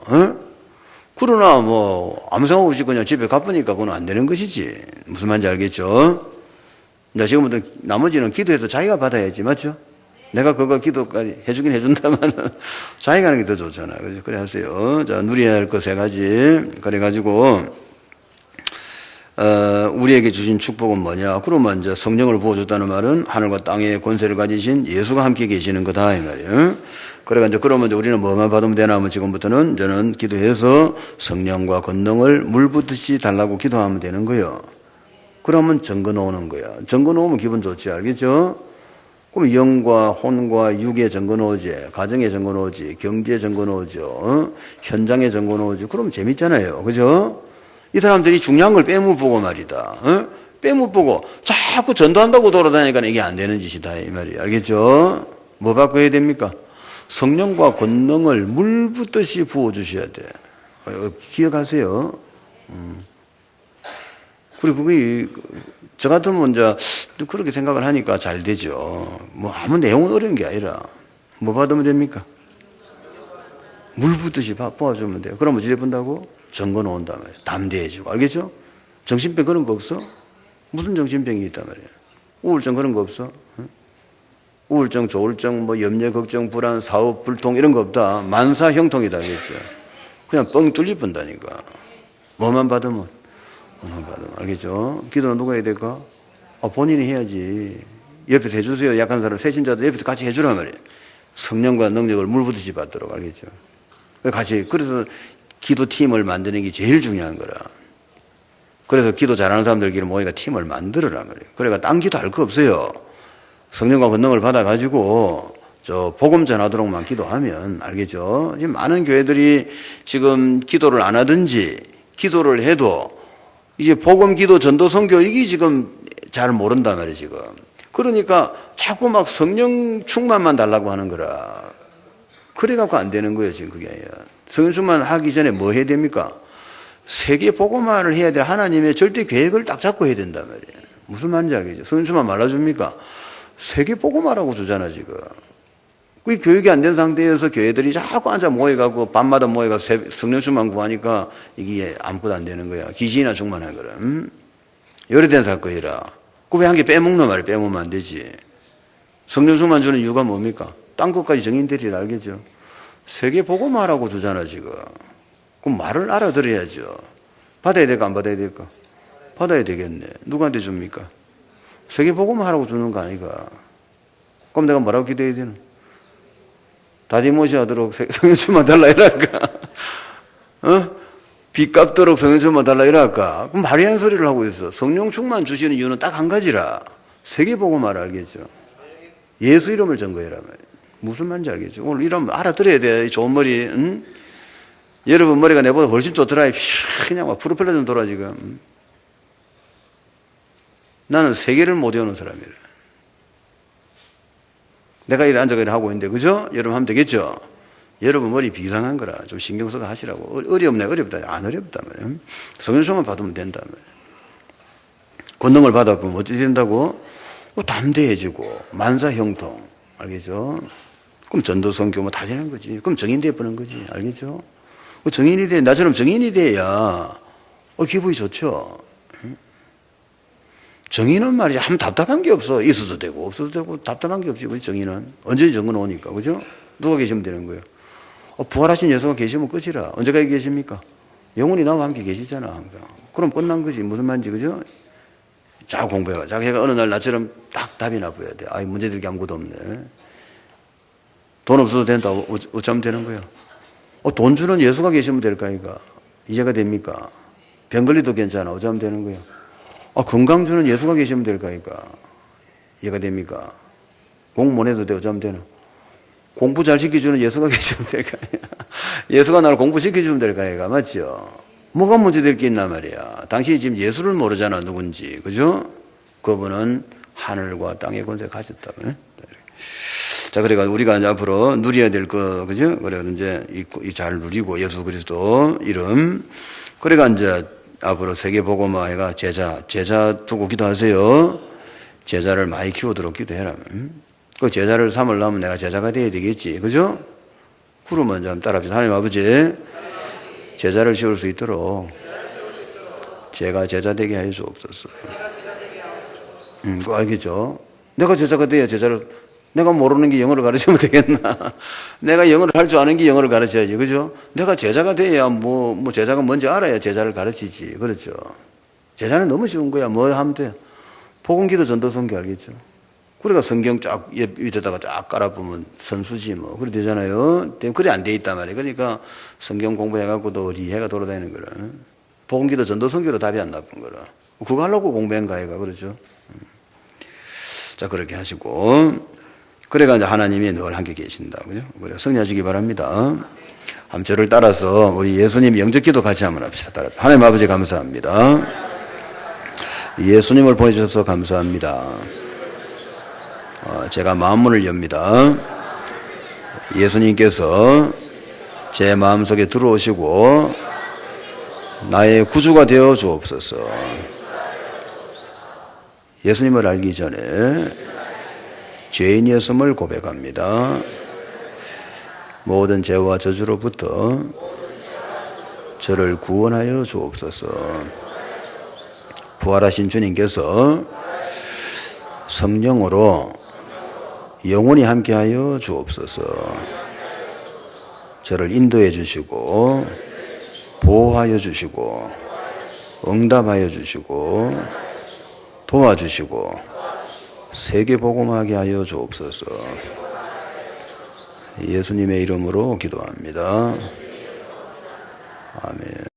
그러나 뭐 아무 생각 없이 그냥 집에 가보니까 그건 안 되는 것이지. 무슨 말인지 알겠죠? 이제 지금부터 나머지는 기도해서 자기가 받아야지, 맞죠? 내가 그거 기도까지 해주긴 해준다면 자기가 하는 게 더 좋잖아. 그죠? 그래 하세요. 자, 누려야 할 것 세 가지. 그래가지고 우리에게 주신 축복은 뭐냐? 그러면 이제 성령을 부어줬다는 말은 하늘과 땅의 권세를 가지신 예수가 함께 계시는 거다 이 말이에요. 그래가 이제 그러면 이제 우리는 뭐만 받으면 되나 하면 지금부터는 저는 기도해서 성령과 권능을 물 붓듯이 달라고 기도하면 되는 거예요. 그러면 증거 놓는 거야. 증거 놓으면 기분 좋지, 알겠죠? 그럼 영과 혼과 육에 증거 놓지, 가정에 증거 놓지, 경제에 증거 놓죠, 현장에 증거 놓지. 그럼 재밌잖아요, 그죠? 이 사람들이 중요한 걸 빼묻보고 말이다. 빼묻보고 자꾸 전도한다고 돌아다니니까 이게 안 되는 짓이다 이 말이에요. 알겠죠? 뭐 바꿔야 됩니까? 성령과 권능을 물 붓듯이 부어주셔야 돼. 기억하세요. 그리고 그게 저 같으면 이제 그렇게 생각을 하니까 잘 되죠. 뭐 아무 내용은 어려운 게 아니라 뭐 받으면 됩니까? 물 붓듯이 부어주면 돼요. 그럼 어찌 된다고? 증거 놓은단 말이에요. 담대해지고. 알겠죠? 정신병 그런 거 없어? 무슨 정신병이 있단 말이에요? 우울증 그런 거 없어? 우울증, 조울증, 뭐 염려, 걱정, 불안, 사업, 불통 이런 거 없다. 만사 형통이다. 알겠죠? 그냥 뻥 뚫리 본다니까. 뭐만 받으면? 뭐만 받으면. 알겠죠? 기도는 누가 해야 될까? 본인이 해야지. 옆에서 해주세요. 약한 사람, 세신자들 옆에서 같이 해주란 말이에요. 성령과 능력을 물붓듯이 받도록. 알겠죠? 같이. 그래서 기도팀을 만드는 게 제일 중요한 거라. 그래서 기도 잘하는 사람들끼리 모이가 팀을 만들어란 말이에요. 그러니까 딴 기도 할 거 없어요. 성령과 권능을 받아가지고 저 복음 전하도록만 기도하면. 알겠죠? 지금 많은 교회들이 지금 기도를 안 하든지 기도를 해도 이제 복음 기도 전도 선교 이게 지금 잘 모른단 말이에요, 지금. 그러니까 자꾸 막 성령 충만만 달라고 하는 거라. 그래갖고 안 되는 거예요, 지금 그게 아니라. 성령 충만 하기 전에 뭐 해야 됩니까? 세계 복음화를 해야 될 하나님의 절대 계획을 딱 잡고 해야 된단 말이에요. 무슨 말인지 알겠죠? 성령 충만 말아줍니까? 세계 복음화라고 주잖아, 지금. 그 교육이 안 된 상태에서 교회들이 자꾸 앉아 모여가고 밤마다 모여가서 성령 충만 구하니까 이게 아무것도 안 되는 거야. 귀신이나 충만한 거라. 요래된 사건이라. 그 왜 한 개 빼먹는 말이야. 빼먹으면 안 되지. 성령 충만 주는 이유가 뭡니까? 딴 것까지 정인되리라. 알겠죠? 세계 복음화라고 주잖아, 지금. 그럼 말을 알아들어야죠. 받아야 될까, 안 받아야 될까? 받아야 되겠네. 누구한테 줍니까? 세계 복음화라고 주는 거 아니가? 그럼 내가 뭐라고 기도해야 되나? 다디모시 하도록 성령 충만 달라 이랄까? 빚 갚도록 성령 충만 달라 이랄까? 그럼 말이 안 소리를 하고 있어. 성령 충만 주시는 이유는 딱 한 가지라. 세계 복음화를 알겠죠? 예수 이름을 증거해라 말이야. 무슨 말인지 알겠죠? 오늘 이러면 알아들어야 돼. 좋은 머리. 응? 여러분 머리가 내보다 훨씬 좋더라. 그냥 막 프로펠러 좀 돌아 지금. 나는 세계를 못 외우는 사람이라. 내가 이래 앉아서 하고 있는데, 그죠? 여러분 하면 되겠죠? 여러분 머리 비상한 거라. 좀 신경 써서 하시라고. 어렵네, 어렵다. 안 어렵단 말이에요. 성령성만 받으면 된단 말이에요. 권능을 받아보면 어찌 된다고? 담대해지고, 만사형통. 알겠죠? 그럼 전도 선교 뭐 다 되는 거지. 그럼 정인 되어버리는 거지. 알겠죠? 정인이 돼. 나처럼 정인이 돼야 기분이 좋죠. 정인은 말이야. 참 답답한 게 없어. 있어도 되고 없어도 되고 답답한 게 없지. 그지? 정인은. 언제든지 정거 놓으니까. 그죠? 누가 계시면 되는 거예요. 부활하신 예수가 계시면 끝이라. 언제까지 계십니까? 영원히 나와 함께 계시잖아. 항상. 그럼 끝난 거지. 무슨 말인지. 그죠? 자, 공부해봐. 자, 걔가 어느 날 나처럼 딱 답이 나고야 돼. 문제될 게 아무것도 없네. 돈 없어도 된다. 어쩌면 되는 거야? 돈 주는 예수가 계시면 될까, 이거? 이해가 됩니까? 병 걸리도 괜찮아. 어쩌면 되는 거야? 건강 주는 예수가 계시면 될까, 이거? 이해가 됩니까? 공부 못 해도 돼. 어쩌면 되나? 공부 잘 시켜주는 예수가 계시면 될까? 예수가 나를 공부 시켜주면 될까, 이거? 맞죠? 뭐가 문제될 게 있나 말이야. 당신이 지금 예수를 모르잖아, 누군지. 그죠? 그분은 하늘과 땅의 권세를 가졌다. 네? 자, 그러니까 우리가 이제 앞으로 누려야 될 거, 그죠? 그래서 이제 이 잘 누리고 예수 그리스도 이름. 그러니까 이제 앞으로 세계 복음화해가 제자 두고 기도하세요. 제자를 많이 키우도록 기도해라. 그 제자를 삼으려면 내가 제자가 돼야 되겠지. 그죠? 구름 먼저 한번 따라합시다. 하나님 아버지, 제자를 세울 수 있도록 제가 제자 되게 하여 주옵소서. 그거 알겠죠? 내가 제자가 돼야 제자를, 내가 모르는 게 영어를 가르치면 되겠나? 내가 영어를 할 줄 아는 게 영어를 가르쳐야지. 그죠? 내가 제자가 돼야 뭐 제자가 뭔지 알아야 제자를 가르치지. 그렇죠? 제자는 너무 쉬운 거야. 뭐 하면 돼? 복음기도 전도성교 알겠죠? 그러니까 성경 쫙 밑에다가 쫙 깔아보면 선수지 뭐. 그래 되잖아요. 그래 안 돼 있단 말이에요. 그러니까 성경 공부해갖고도 어디 해가 돌아다니는 거라. 복음기도 전도성교로 답이 안 나쁜 거라. 그거 하려고 공부한 거아이가. 그렇죠? 자, 그렇게 하시고. 그래가 이제 하나님이 늘 함께 계신다. 그죠? 그래 승리하시기 바랍니다. 한 절을 따라서 우리 예수님 영접기도 같이 한번 합시다. 따라서. 하나님 아버지 감사합니다. 예수님을 보내주셔서 감사합니다. 제가 마음문을 엽니다. 예수님께서 제 마음속에 들어오시고 나의 구주가 되어 주옵소서. 예수님을 알기 전에 죄인이었음을 고백합니다. 모든 죄와 저주로부터 저를 구원하여 주옵소서. 부활하신 주님께서 성령으로 영원히 함께하여 주옵소서. 저를 인도해 주시고 보호하여 주시고 응답하여 주시고 도와주시고 세계복음하게 하여 주옵소서. 예수님의 이름으로 기도합니다. 아멘.